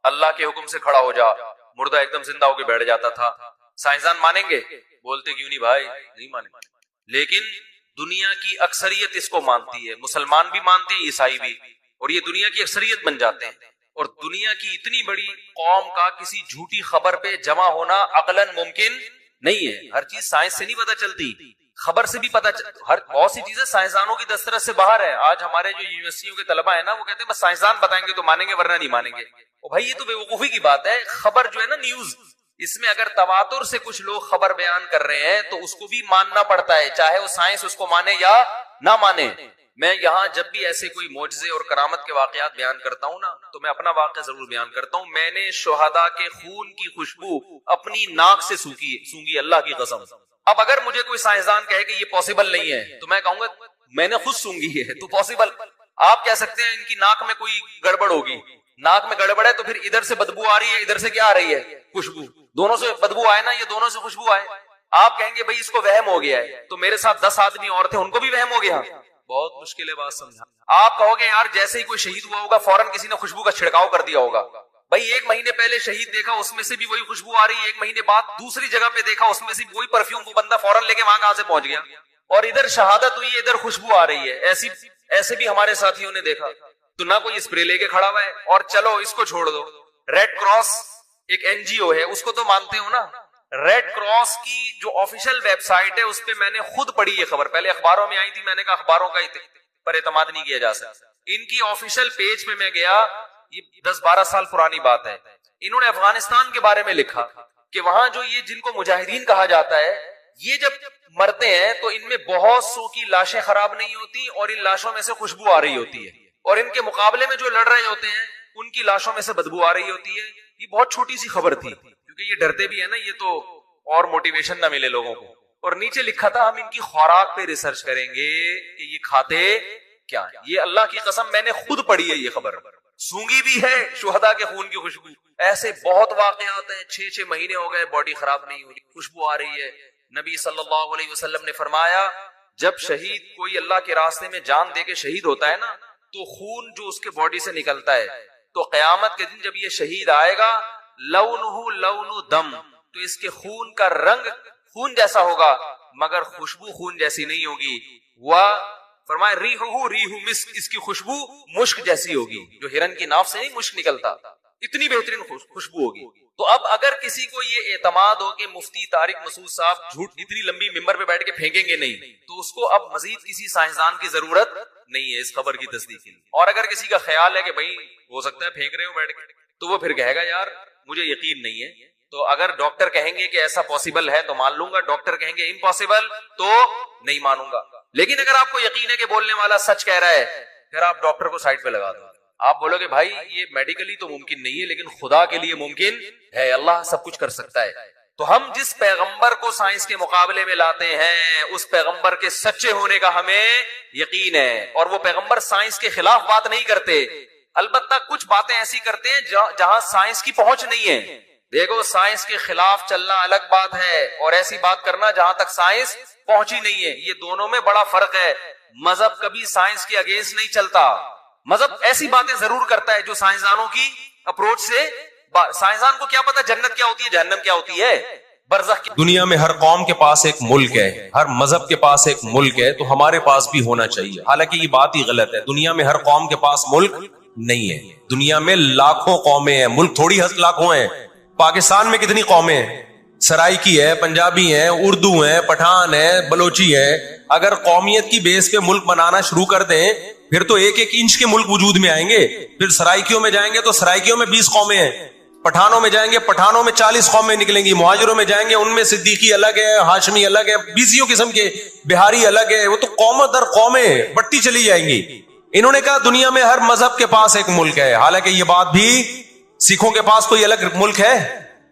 اللہ کے حکم سے کھڑا ہو جا، مردہ ایک دم زندہ ہو کے بیٹھ جاتا تھا. سائنسدان مانیں گے؟ بولتے کیوں نہیں بھائی، نہیں مانیں گے. لیکن دنیا کی اکثریت اس کو مانتی ہے، مسلمان بھی مانتے ہیں، عیسائی بھی، اور یہ دنیا کی اکثریت بن جاتے ہیں. اور دنیا کی اتنی بڑی قوم کا کسی جھوٹی خبر پہ جمع ہونا عقلاً ممکن نہیں ہے. ہر چیز سائنس سے نہیں پتہ چلتی، خبر سے بھی پتہ ہر بہت سی چیزیں سائنسدانوں کی دسترس سے باہر ہے. آج ہمارے جو یونیورسٹیوں کے طلبہ ہیں نا، وہ کہتے ہیں بس سائنسدان بتائیں گے تو مانیں گے ورنہ نہیں مانیں گے. اور بھائی یہ تو بے وقوفی کی بات ہے. خبر جو ہے نا نیوز، اس میں اگر تواتر سے کچھ لوگ خبر بیان کر رہے ہیں تو اس کو بھی ماننا پڑتا ہے، چاہے وہ سائنس اس کو مانے یا نہ مانے. میں یہاں جب بھی ایسے کوئی معجزے اور کرامت کے واقعات بیان کرتا ہوں نا، تو میں اپنا واقعہ ضرور بیان کرتا ہوں. میں نے شہداء کے خون کی خوشبو اپنی ناک سے سونگی، اللہ کی قسم. اب اگر مجھے کوئی سائنسدان کہے کہ یہ پاسبل نہیں ہے تو میں کہوں گا میں نے خود سونگی ہے تو پاسبل. آپ کہہ سکتے ہیں ان کی ناک میں کوئی گڑبڑ ہوگی، ناک میں گڑبڑ ہے تو پھر ادھر سے بدبو آ رہی ہے، ادھر سے کیا آ رہی ہے؟ خوشبو. دونوں سے بدبو آئے نا، یہ دونوں سے خوشبو آئے. آپ کہیں گے بھائی اس کو وہم ہو گیا ہے، تو میرے ساتھ 10 آدمی اور تھے، ان کو بھی وہم ہو گیا. بہت مشکل ہے بات سمجھا. آپ کہو گے یار جیسے ہی کوئی شہید ہوا ہوگا فوراً کسی نے خوشبو کا چھڑکاؤ کر دیا ہوگا. بھائی 1 مہینے پہلے شہید دیکھا، اس میں سے بھی وہی خوشبو آ رہی ہے. 1 مہینے بعد دوسری جگہ پہ دیکھا، اس میں سے وہی پرفیوم، وہ بندہ فوراً لے کے وہاں کہاں سے پہنچ گیا. اور ادھر شہادت ہوئی ہے، ادھر خوشبو آ رہی ہے. ایسے بھی ہمارے ساتھیوں نے دیکھا. تو نہ کوئی اسپرے لے کے کھڑا ہوا ہے. اور چلو اس کو چھوڑ دو، ریڈ کراس ایک NGO ہے، اس کو تو مانتے ہو نا. ریڈ کراس کی جو آفیشیل ویب سائٹ ہے اس پہ میں نے خود پڑھی یہ خبر، پہلے اخباروں میں آئی تھی، میں نے کہا اخباروں کا پر اعتماد نہیں کیا جا سکتا. ان کی آفیشیل پیج پہ میں گیا، یہ 10-12 سال پرانی بات ہے. انہوں نے افغانستان کے بارے میں لکھا کہ وہاں جو یہ جن کو مجاہدین کہا جاتا ہے، یہ جب مرتے ہیں تو ان میں بہت سو کی لاشیں خراب نہیں ہوتی اور ان لاشوں میں سے خوشبو آ رہی ہوتی ہے، اور ان کے مقابلے میں جو لڑ رہے ہوتے ہیں ان کی لاشوں میں سے بدبو آ رہی ہوتی ہے. یہ بہت چھوٹی سی خبر تھی کیونکہ یہ ڈرتے بھی ہے نا، یہ تو اور موٹیویشن نہ ملے لوگوں کو. اور نیچے لکھا تھا ہم ان کی خوراک پہ ریسرچ کریں گے کہ یہ کھاتے کیا ہے. یہ اللہ کی قسم میں نے خود پڑھی ہے یہ خبر، سونگی بھی ہے، شہداء کے خون کی خوشبو. ایسے بہت واقعات ہیں، 6 مہینے ہو گئے باڈی خراب نہیں ہوئی، خوشبو آ رہی ہے. نبی صلی اللہ علیہ وسلم نے فرمایا جب شہید کوئی اللہ کے راستے میں جان دے کے شہید ہوتا ہے نا، تو خون جو اس کے باڈی سے نکلتا ہے، تو قیامت کے دن جب یہ شہید آئے گا، لونہ لون دم، تو اس کے خون کا رنگ خون جیسا ہوگا مگر خوشبو خون جیسی نہیں ہوگی. وہ فرمائے ریحہ ریح مسک، اس کی خوشبو مشک جیسی ہوگی. جو ہرن کی ناف سے نہیں مشک نکلتا، اتنی بہترین خوشبو ہوگی. تو اب اگر کسی کو یہ اعتماد ہو کہ مفتی طارق مسعود صاحب جھوٹ اتنی لمبی ممبر پہ بیٹھ کے پھینکیں گے نہیں, تو اس کو اب مزید کسی سائنسدان کی ضرورت نہیں ہے اس خبر کی تصدیق کے لیے. اور اگر کسی کا خیال ہے کہ بھائی ہو سکتا ہے پھینک رہے ہو بیٹھ کے, تو وہ پھر کہے گا یار مجھے یقین نہیں ہے. تو اگر ڈاکٹر کہیں گے کہ ایسا پاسبل ہے تو مان لوں گا, ڈاکٹر کہیں گے امپاسبل تو نہیں مانوں گا. لیکن اگر آپ کو یقین ہے کہ بولنے والا سچ کہہ رہا ہے, پھر آپ ڈاکٹر کو سائڈ پہ لگا دو. آپ بولو کہ بھائی یہ میڈیکلی تو ممکن نہیں ہے لیکن خدا کے لیے ممکن ہے, اللہ سب کچھ کر سکتا ہے. تو ہم جس پیغمبر کو سائنس کے مقابلے میں لاتے ہیں اس پیغمبر کے سچے ہونے کا ہمیں یقین ہے, اور وہ پیغمبر سائنس کے خلاف بات نہیں کرتے. البتہ کچھ باتیں ایسی کرتے ہیں جہاں سائنس کی پہنچ نہیں ہے. دیکھو سائنس کے خلاف چلنا الگ بات ہے اور ایسی بات کرنا جہاں تک سائنس پہنچی نہیں ہے, یہ دونوں میں بڑا فرق ہے. مذہب کبھی سائنس کے اگینسٹ نہیں چلتا. مذہب ایسی باتیں ضرور کرتا ہے جو سائنسدانوں کی اپروچ سے, سائنسدان کو کیا پتا جنت کیا ہوتی ہے جہنم کیا ہوتی ہے, برزخ کی. دنیا میں ہر قوم کے پاس ایک ملک ہے, ہر مذہب کے پاس ایک ملک ہے, تو ہمارے پاس بھی ہونا چاہیے. حالانکہ یہ بات ہی غلط ہے. دنیا میں ہر قوم کے پاس ملک نہیں ہے. دنیا میں لاکھوں قومیں ہیں, ملک تھوڑی لاکھوں ہیں. پاکستان میں کتنی قومیں ہیں, سرائکی ہے, پنجابی ہیں, اردو ہیں, پٹھان ہے, بلوچی ہے. اگر قومیت کی بیس پہ ملک بنانا شروع کر دیں پھر تو ایک ایک انچ کے ملک وجود میں آئیں گے. پھر سرائکیوں میں جائیں گے تو سرائکیوں میں 20 قومیں ہیں, پٹھانوں میں جائیں گے پٹھانوں میں 40 قومیں نکلیں گی, مہاجروں میں جائیں گے ان میں صدیقی الگ ہے, ہاشمی الگ ہے, 20 قسم کے, بہاری الگ ہے. وہ تو قوم در قومیں بڑھتی چلی جائیں گی. انہوں نے کہا دنیا میں ہر مذہب کے پاس ایک ملک ہے. حالانکہ یہ بات بھی سکھوں کے پاس کوئی الگ ملک ہے,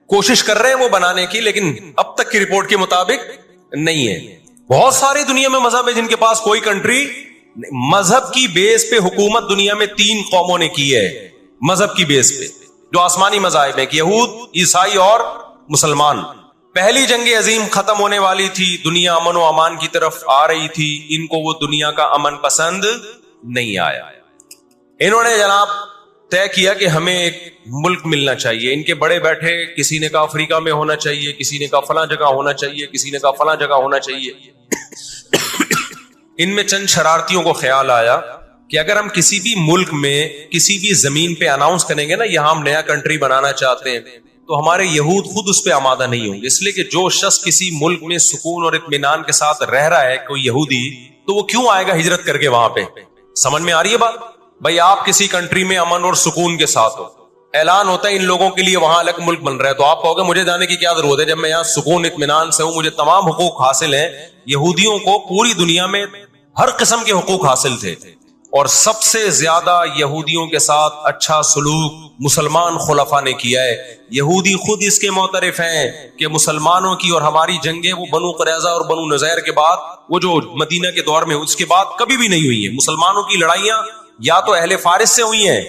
کوشش کر رہے ہیں وہ بنانے کی, لیکن اب تک کی رپورٹ کے مطابق نہیں ہے. بہت سارے دنیا میں مذہب ہے جن کے پاس کوئی کنٹری. مذہب کی بیس پہ حکومت دنیا میں 3 قوموں نے کی ہے, مذہب کی بیس پہ, جو آسمانی مذاہب ہیں, یہود, عیسائی اور مسلمان. پہلی جنگ عظیم ختم ہونے والی تھی, دنیا امن و امان کی طرف آ رہی تھی, ان کو وہ دنیا کا امن پسند نہیں آیا. انہوں نے جناب طے کیا کہ ہمیں ایک ملک ملنا چاہیے. ان کے بڑے بیٹھے, کسی نے کہا افریقہ میں ہونا چاہیے, کسی نے کہا فلاں جگہ ہونا چاہیے, کسی نے کہا فلاں جگہ ہونا چاہیے. ان میں چند شرارتیوں کو خیال آیا کہ اگر ہم کسی بھی ملک میں کسی بھی زمین پہ اناؤنس کریں گے نا یہاں ہم نیا کنٹری بنانا چاہتے ہیں, تو ہمارے یہود خود اس پہ آمادہ نہیں ہوں گے. اس لیے کہ جو شخص کسی ملک میں سکون اور اطمینان کے ساتھ رہ رہا ہے, کوئی یہودی, تو وہ کیوں آئے گا ہجرت کر کے وہاں پہ. سمجھ میں آ رہی ہے بات؟ بھائی آپ کسی کنٹری میں امن اور سکون کے ساتھ ہو, اعلان ہوتا ہے ان لوگوں کے لیے وہاں الگ ملک بن رہا ہے, تو آپ کہو گے مجھے جانے کی کیا ضرورت ہے جب میں یہاں سکون اطمینان سے ہوں, مجھے تمام حقوق حاصل ہیں. یہودیوں کو پوری دنیا میں ہر قسم کے حقوق حاصل تھے, اور سب سے زیادہ یہودیوں کے ساتھ اچھا سلوک مسلمان خلفاء نے کیا ہے. یہودی خود اس کے معترف ہیں کہ مسلمانوں کی اور ہماری جنگیں وہ بنو قریظہ اور بنو نذیر کے بعد, وہ جو مدینہ کے دور میں اس کے بعد کبھی بھی نہیں ہوئی ہیں. مسلمانوں کی لڑائیاں یا تو اہل فارس سے ہوئی ہیں,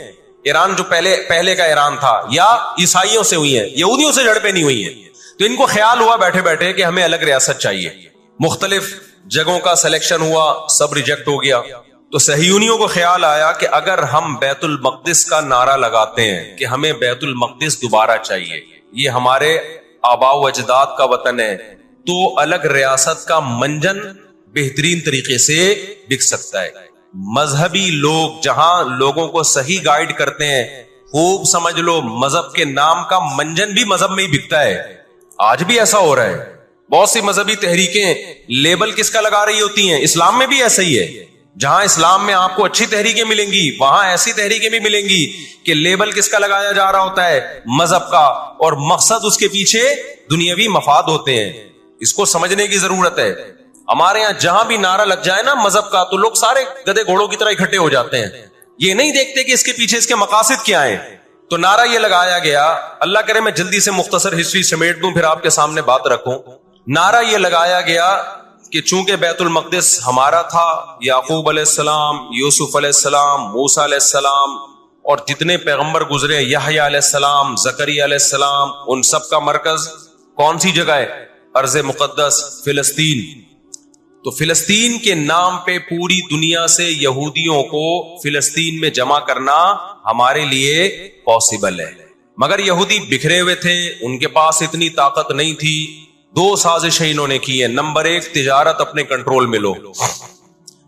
ایران جو پہلے کا ایران تھا, یا عیسائیوں سے ہوئی ہیں, یہودیوں سے جھڑپیں نہیں ہوئی ہیں. تو ان کو خیال ہوا بیٹھے بیٹھے کہ ہمیں الگ ریاست چاہیے. مختلف جگہوں کا سلیکشن ہوا, سب ریجیکٹ ہو گیا. تو صہیونیوں کو خیال آیا کہ اگر ہم بیت المقدس کا نعرہ لگاتے ہیں کہ ہمیں بیت المقدس دوبارہ چاہیے, یہ ہمارے آباء و اجداد کا وطن ہے, تو الگ ریاست کا منجن بہترین طریقے سے بک سکتا ہے. مذہبی لوگ جہاں لوگوں کو صحیح گائیڈ کرتے ہیں, خوب سمجھ لو مذہب کے نام کا منجن بھی مذہب میں ہی بکتا ہے. آج بھی ایسا ہو رہا ہے. بہت سی مذہبی تحریکیں لیبل کس کا لگا رہی ہوتی ہیں, اسلام میں بھی ایسا ہی ہے. جہاں اسلام میں آپ کو اچھی تحریکیں ملیں گی وہاں ایسی تحریکیں بھی ملیں گی کہ لیبل کس کا لگایا جا رہا ہوتا ہے, مذہب کا, اور مقصد اس کے پیچھے دنیاوی مفاد ہوتے ہیں. اس کو سمجھنے کی ضرورت ہے. ہمارے یہاں جہاں بھی نعرہ لگ جائے نا مذہب کا, تو لوگ سارے گدے گھوڑوں کی طرح اکٹھے ہو جاتے ہیں. یہ نہیں دیکھتے کہ اس کے پیچھے اس کے مقاصد کیا ہیں. تو نعرہ یہ لگایا گیا, اللہ کرے میں جلدی سے مختصر ہسٹری سمیٹ دوں پھر آپ کے سامنے بات رکھوں. نعرہ یہ لگایا گیا کہ چونکہ بیت المقدس ہمارا تھا, یعقوب علیہ السلام, یوسف علیہ السلام, موسیٰ علیہ السلام اور جتنے پیغمبر گزرے, یحییٰ علیہ السلام, زکریا علیہ السلام, ان سب کا مرکز کون سی جگہ ہے؟ ارض مقدس فلسطین. تو فلسطین کے نام پہ پوری دنیا سے یہودیوں کو فلسطین میں جمع کرنا ہمارے لیے پاسبل ہے. مگر یہودی بکھرے ہوئے تھے, ان کے پاس اتنی طاقت نہیں تھی. 2 سازشیں انہوں نے کی ہیں. نمبر 1, تجارت اپنے کنٹرول میں لو.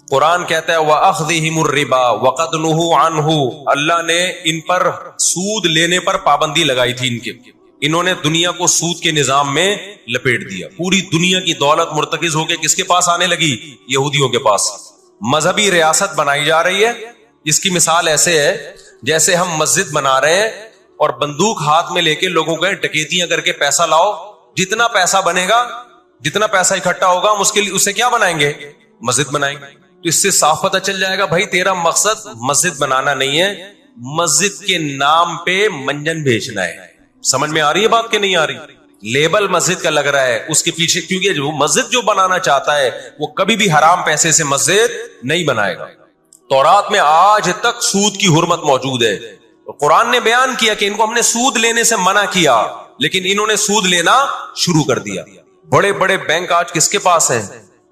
قرآن کہتا ہے وَأَخْذِهِمُ الرِّبَا وَقَدْ نُهُوا عَنْهُ، اللہ نے ان پر سود لینے پر پابندی لگائی تھی ان کے، انہوں نے دنیا کو سود کے نظام میں لپیٹ دیا، پوری دنیا کی دولت مرتکز ہو کے کس کے پاس آنے لگی؟ یہودیوں کے پاس۔ مذہبی ریاست بنائی جا رہی ہے، اس کی مثال ایسے ہے جیسے ہم مسجد بنا رہے ہیں اور بندوق ہاتھ میں لے کے لوگوں کو ڈکیتیاں کر کے پیسہ لاؤ، جتنا پیسہ بنے گا، جتنا پیسہ اکٹھا ہوگا ہم اس کے لیے اسے کیا بنائیں گے؟ مسجد بنائیں گے۔ تو اس سے صاف پتہ چل جائے گا بھائی تیرا مقصد مسجد بنانا نہیں ہے، مسجد کے نام پہ منجن بیچنا ہے۔ سمجھ میں آ رہی ہے بات کہ نہیں آ رہی؟ لیبل مسجد کا لگ رہا ہے اس کے پیچھے، کیونکہ جو مسجد جو بنانا چاہتا ہے وہ کبھی بھی حرام پیسے سے مسجد نہیں بنائے گا۔ تورات میں آج تک سود کی حرمت موجود ہے، قرآن نے بیان کیا کہ ان کو ہم نے سود لینے سے منع کیا، لیکن انہوں نے سود لینا شروع کر دیا۔ بڑے بڑے بینک آج کس کے پاس ہیں؟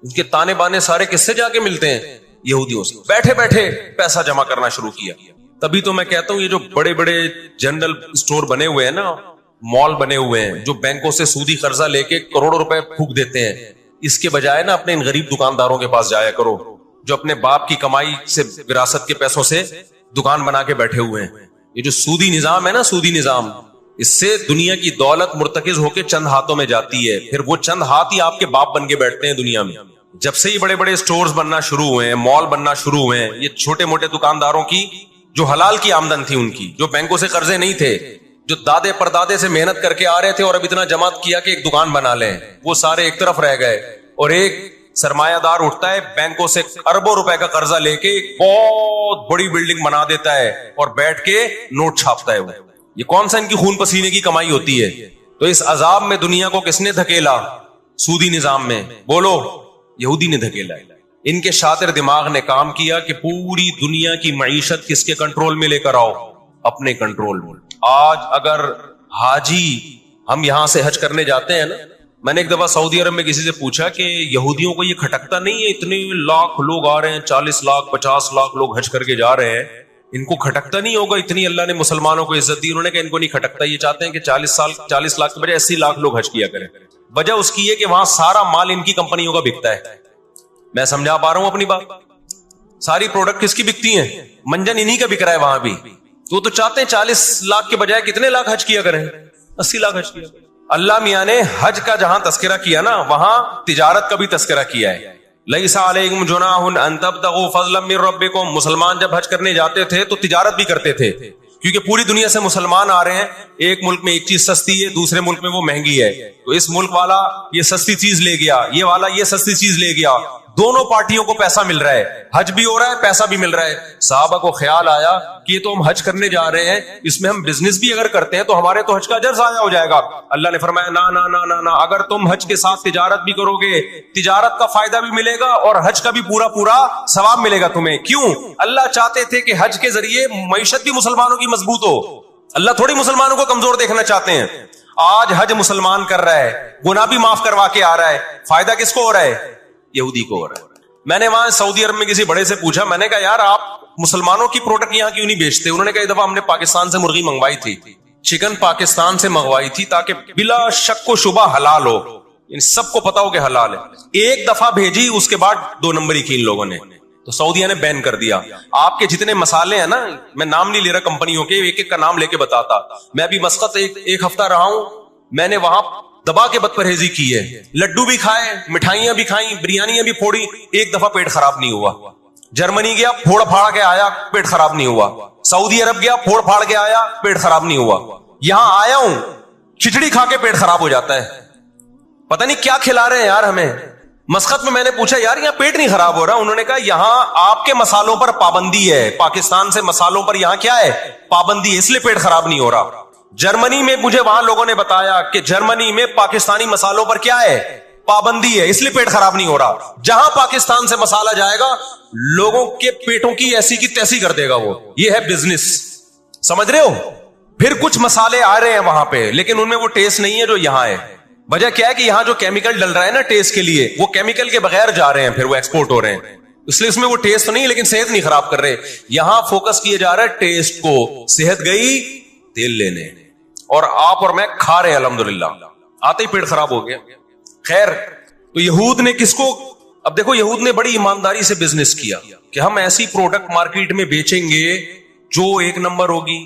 ان کے تانے بانے سارے کس سے جا کے ملتے ہیں؟ یہودیوں سے۔ بیٹھے بیٹھے پیسہ جمع کرنا شروع کیا۔ تبھی تو میں کہتا ہوں یہ جو بڑے بڑے جنرل اسٹور بنے ہوئے ہیں نا، مال بنے ہوئے ہیں، جو بینکوں سے سودی قرضہ لے کے کروڑوں روپے پھونک دیتے ہیں، اس کے بجائے نا اپنے ان غریب دکانداروں کے پاس جایا کرو جو اپنے باپ کی کمائی سے، وراثت کے پیسوں سے دکان بنا کے بیٹھے ہوئے ہیں۔ یہ جو سودی نظام ہے نا، سودی نظام، اس سے دنیا کی دولت مرتکز ہو کے چند ہاتھوں میں جاتی ہے، پھر وہ چند ہاتھ ہی آپ کے باپ بن کے بیٹھتے ہیں دنیا میں۔ جب سے یہ بڑے بڑے سٹورز بننا شروع ہوئے ہیں، مال بننا شروع ہوئے ہیں، یہ چھوٹے موٹے دکانداروں کی جو حلال کی آمدن تھی، ان کی جو بینکوں سے قرضے نہیں تھے، جو دادے پردادے سے محنت کر کے آ رہے تھے اور اب اتنا جمع کیا کہ ایک دکان بنا لیں، وہ سارے ایک طرف رہ گئے، اور ایک سرمایہ دار اٹھتا ہے بینکوں سے اربوں روپے کا قرضہ لے کے ایک بہت بڑی بلڈنگ بنا دیتا ہے اور بیٹھ کے نوٹ چھاپتا ہے۔ وہ یہ کون سا ان کی خون پسینے کی کمائی ہوتی ہے؟ تو اس عذاب میں دنیا کو کس نے دھکیلا؟ سودی نظام میں، بولو، یہودی نے دھکیلا۔ ان کے شاطر دماغ نے کام کیا کہ پوری دنیا کی معیشت کس کے کنٹرول میں لے کر آؤ؟ اپنے کنٹرول میں۔ آج اگر حاجی ہم یہاں سے حج کرنے جاتے ہیں نا، میں نے ایک دفعہ سعودی عرب میں کسی سے پوچھا کہ یہودیوں کو یہ کھٹکتا نہیں ہے، اتنے لاکھ لوگ آ رہے ہیں، 40 لاکھ 50 لاکھ لوگ حج کر کے جا رہے ہیں، ان کو کھٹکتا نہیں ہوگا؟ اتنی اللہ نے مسلمانوں کو عزت دی۔ انہوں نے کہا ان کو نہیں کھٹکتا، یہ چاہتے ہیں کہ 40 لاکھ کے بجائے 80 لاکھ لوگ حج کیا کریں۔ وجہ اس کی ہے کہ وہاں سارا مال ان کی کمپنیوں کا بکتا ہے۔ میں سمجھا پا رہا ہوں اپنی بات؟ ساری پروڈکٹ کس کی بکتی ہیں؟ منجن انہی کا بک رہا ہے وہاں بھی۔ تو چاہتے ہیں 40 لاکھ کے بجائے کتنے لاکھ حج کیا کریں؟ 80 لاکھ حج کیا کریں۔ اللہ میاں نے حج کا جہاں تذکرہ کیا نا، وہاں تجارت کا بھی تذکرہ کیا ہے۔ لیس علیکم جناح ان تبتغوا فضلا من ربکم، مسلمان جب حج کرنے جاتے تھے تو تجارت بھی کرتے تھے، کیونکہ پوری دنیا سے مسلمان آ رہے ہیں، ایک ملک میں ایک چیز سستی ہے، دوسرے ملک میں وہ مہنگی ہے، تو اس ملک والا یہ سستی چیز لے گیا، یہ والا یہ سستی چیز لے گیا، دونوں پارٹیوں کو پیسہ مل رہا ہے، حج بھی ہو رہا ہے، پیسہ بھی مل رہا ہے۔ صحابہ کو خیال آیا کہ یہ تو ہم حج کرنے جا رہے ہیں، اس میں ہم بزنس بھی اگر کرتے ہیں تو ہمارے تو حج کا اجر ضائع ہو جائے گا۔ اللہ نے فرمایا نا نا نا نا نا، اگر تم حج کے ساتھ تجارت بھی کرو گے، تجارت کا فائدہ بھی ملے گا اور حج کا بھی پورا پورا ثواب ملے گا تمہیں۔ کیوں؟ اللہ چاہتے تھے کہ حج کے ذریعے معیشت بھی مسلمانوں کی مضبوط ہو۔ اللہ تھوڑی مسلمانوں کو کمزور دیکھنا چاہتے ہیں۔ آج حج مسلمان کر رہا ہے، گناہ بھی معاف کروا کے آ رہا ہے، فائدہ کس کو ہو رہا ہے؟ یہودی کو ہو رہا ہے۔ میں نے وہاں سعودی عرب میں کسی بڑے سے پوچھا، میں نے کہا یار آپ مسلمانوں کی پروڈکٹ یہاں کیوں نہیں بیچتے؟ انہوں نے کہا ایک دفعہ ہم نے پاکستان سے مرغی منگوائی تھی، چکن پاکستان سے منگوائی تھی تاکہ بلا شک و شبہ حلال ہو، ان سب کو پتا ہو کہ حلال ہے۔ ایک دفعہ بھیجی، اس کے بعد 2 نمبری کی ان لوگوں نے، تو سعودیہ نے بین کر دیا۔ آپ کے جتنے مسالے ہیں نا، میں نام نہیں لے رہا کمپنیوں کے، ایک ایک کا نام لے کے بتاتا۔ میں ابھی مسقط ایک ہفتہ رہا ہوں، میں نے وہاں دبا کے بد پرہیزی کی ہے، لڈو بھی کھائے، مٹھائیاں بھی کھائیں، بریانیاں بھی پھوڑی، ایک دفعہ پیٹ خراب نہیں ہوا۔ جرمنی گیا، پھوڑ پھاڑ کے آیا، پیٹ خراب نہیں ہوا۔ سعودی عرب گیا، پھوڑ پھاڑ کے آیا، پیٹ خراب نہیں ہوا۔ یہاں آیا ہوں، کھچڑی کھا کے پیٹ خراب ہو جاتا ہے۔ پتہ نہیں کیا کھلا رہے ہیں یار ہمیں۔ مسقط میں نے پوچھا یار یہاں پیٹ نہیں خراب ہو رہا؟ انہوں نے کہا یہاں آپ کے مسالوں پر پابندی ہے، پاکستان سے مسالوں پر یہاں کیا ہے؟ پابندی ہے، اس لیے پیٹ خراب نہیں ہو رہا۔ جرمنی میں مجھے وہاں لوگوں نے بتایا کہ جرمنی میں پاکستانی مسالوں پر کیا ہے؟ پابندی ہے، اس لیے پیٹ خراب نہیں ہو رہا۔ جہاں پاکستان سے مسالہ جائے گا، لوگوں کے پیٹوں کی ایسی کی تیسی کر دے گا وہ۔ یہ ہے بزنس، سمجھ رہے ہو؟ پھر کچھ مسالے آ رہے ہیں وہاں پہ، لیکن ان میں وہ ٹیسٹ نہیں ہے جو یہاں ہے۔ وجہ کیا ہے کہ یہاں جو کیمیکل ڈل رہا ہے نا ٹیسٹ کے لیے، وہ کیمیکل کے بغیر جا رہے ہیں، پھر وہ ایکسپورٹ ہو رہے ہیں، اس لیے اس میں وہ ٹیسٹ تو نہیں، لیکن صحت نہیں خراب کر رہے۔ یہاں فوکس کیا جا رہا ہے ٹیسٹ کو، صحت گئی تیل لینے، اور آپ اور میں کھا رہے ہیں الحمدللہ، آتے ہی پیٹ خراب ہو گیا۔ خیر، تو یہود نے کس کو اب دیکھو یہود نے بڑی ایمانداری سے بزنس کیا کہ ہم ایسی پروڈکٹ مارکیٹ میں بیچیں گے جو ایک نمبر ہوگی,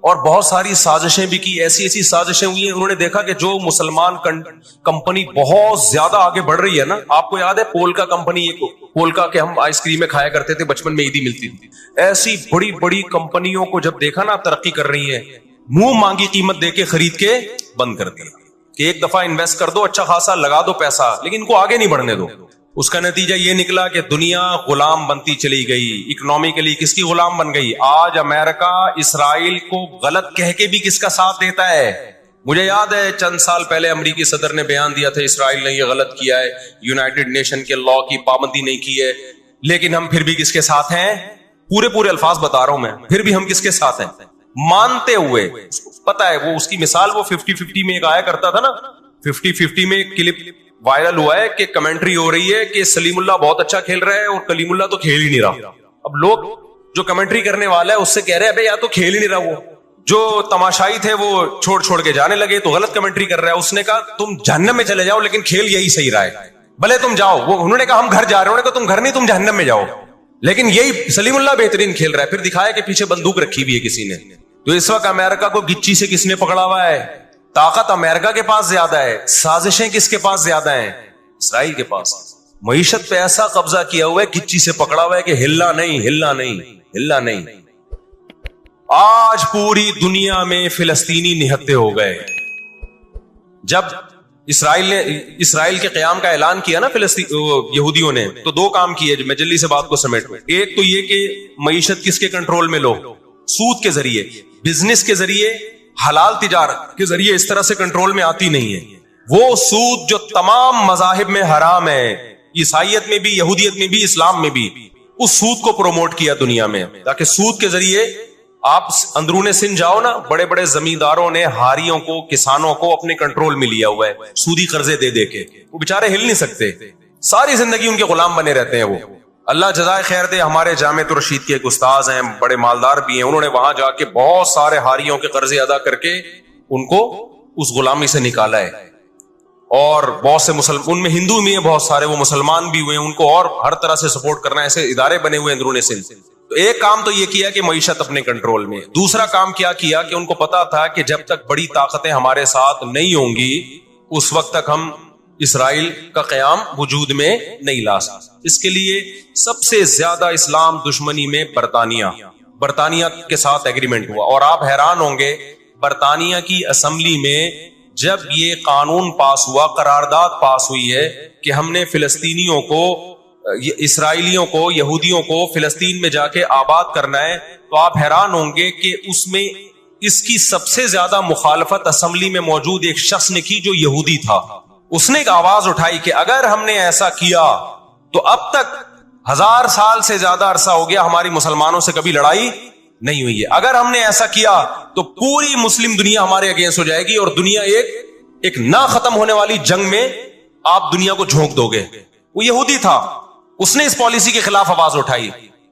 اور بہت ساری سازشیں بھی کی, ایسی سازشیں ہوئی ہیں. انہوں نے دیکھا کہ جو مسلمان کمپنی بہت زیادہ آگے بڑھ رہی ہے نا, آپ کو یاد ہے پولکا کمپنی, پولکا کے ہم آئس کریم میں کھایا کرتے تھے بچپن میں, عیدی ملتی تھی. ایسی بڑی بڑی کمپنیوں کو جب دیکھا نا ترقی کر رہی ہے, منہ مانگی قیمت دے کے خرید کے بند کر دیا کہ ایک دفعہ انویسٹ کر دو, اچھا خاصا لگا دو پیسہ, لیکن ان کو آگے نہیں بڑھنے دو. اس کا نتیجہ یہ نکلا کہ دنیا غلام بنتی چلی گئی. اکنامکلی کس کی غلام بن گئی؟ آج امریکہ اسرائیل کو غلط کہہ کے بھی کس کا ساتھ دیتا ہے. مجھے یاد ہے چند سال پہلے امریکی صدر نے بیان دیا تھا اسرائیل نے یہ غلط کیا ہے, یونائٹڈ نیشن کے لا کی پابندی نہیں کی ہے, لیکن ہم پھر بھی کس کے ساتھ ہیں؟ پورے الفاظ بتا رہا ہوں میں, پھر بھی ہم کس کے ساتھ ہیں؟ مانتے ہوئے. پتا ہے وہ اس کی مثال وہ 50-50 میں ایک آیا کرتا تھا نا, 50-50 میں ایک کلپ وائرل ہوا ہے کہ کمنٹری ہو رہی ہے کہ سلیم اللہ بہت اچھا کھیل رہا ہے اور کلیم اللہ تو کھیل ہی نہیں رہا. اب لوگ جو کمنٹری کرنے والا ہے اس سے کہہ رہے ہیں ابے یا تو کھیل ہی نہیں رہا, وہ جو تماشائی تھے وہ چھوڑ کے جانے لگے تو غلط کمنٹری کر رہا ہے. اس نے کہا تم جہنم میں چلے جاؤ لیکن کھیل یہی صحیح رہا ہے, بھلے تم جاؤ. وہ انہوں نے کہا ہم گھر جا رہے ہیں, انہوں نے کہا تم گھر نہیں تم جہنم میں جاؤ, لیکن یہی سلیم اللہ بہترین کھیل رہا ہے. پھر دکھایا کہ پیچھے بندوق رکھی ہوئی ہے کسی نے. تو اس وقت امریکہ کو گچی سے کس نے پکڑا ہوا ہے؟ طاقت امریکہ کے پاس زیادہ ہے, سازشیں کس کے پاس زیادہ ہیں؟ اسرائیل کے پاس. معیشت پہ ایسا قبضہ کیا ہوا ہے, گچی سے پکڑا ہوا ہے کہ ہلنا نہیں. آج پوری دنیا میں فلسطینی نہتے ہو گئے. جب اسرائیل کے قیام کا اعلان کیا نا یہودیوں نے, تو دو کام کیے, میں جلدی سے بات کو سمیٹ. ایک تو یہ کہ معیشت کس کے کنٹرول میں لو؟ سود کے ذریعے, بزنس کے ذریعے, حلال تجارت کے ذریعے اس طرح سے کنٹرول میں آتی نہیں ہے. وہ سود جو تمام مذاہب میں حرام ہے, عیسائیت میں بھی, یہودیت میں بھی, اسلام میں بھی, اس سود کو پروموٹ کیا دنیا میں, تاکہ سود کے ذریعے آپ اندرون سندھ جاؤ نا, بڑے بڑے زمینداروں نے ہاریوں کو, کسانوں کو اپنے کنٹرول میں لیا ہوا ہے سودی قرضے دے کے. وہ بےچارے ہل نہیں سکتے, ساری زندگی ان کے غلام بنے رہتے ہیں. وہ اللہ جزائے خیر دے, ہمارے جامعہ الرشید کے ایک استاذ ہیں, بڑے مالدار بھی ہیں, انہوں نے وہاں جا کے بہت سارے ہاریوں کے قرضے ادا کر کے ان کو اس غلامی سے نکالا ہے. اور بہت سے ان میں ہندو بھی ہیں بہت سارے, وہ مسلمان بھی ہوئے ہیں, ان کو اور ہر طرح سے سپورٹ کرنا, ایسے ادارے بنے ہوئے اندرون سندھ. تو ایک کام تو یہ کیا کہ معیشت اپنے کنٹرول میں. دوسرا کام کیا کہ ان کو پتا تھا کہ جب تک بڑی طاقتیں ہمارے ساتھ نہیں ہوں گی اس وقت تک ہم اسرائیل کا قیام وجود میں نہیں لا سکتے. اس کے لیے سب سے زیادہ اسلام دشمنی میں برطانیہ کے ساتھ ایگریمنٹ ہوا. اور آپ حیران ہوں گے, برطانیہ کی اسمبلی میں جب یہ قانون پاس ہوا, قرارداد پاس ہوئی ہے کہ ہم نے فلسطینیوں کو, اسرائیلیوں کو, یہودیوں کو فلسطین میں جا کے آباد کرنا ہے, تو آپ حیران ہوں گے کہ اس میں اس کی سب سے زیادہ مخالفت اسمبلی میں موجود ایک شخص نے کی جو یہودی تھا. اس نے ایک آواز اٹھائی کہ اگر ہم نے ایسا کیا تو اب تک 1000 سال سے زیادہ عرصہ ہو گیا ہماری مسلمانوں سے کبھی لڑائی نہیں ہوئی ہے. اگر ہم نے ایسا کیا تو پوری مسلم دنیا ہمارے اگینسٹ ہو جائے گی, اور دنیا ایک نہ ختم ہونے والی جنگ میں آپ دنیا کو جھونک دو گے. وہ یہودی تھا, اس نے اس پالیسی کے خلاف آواز اٹھائی,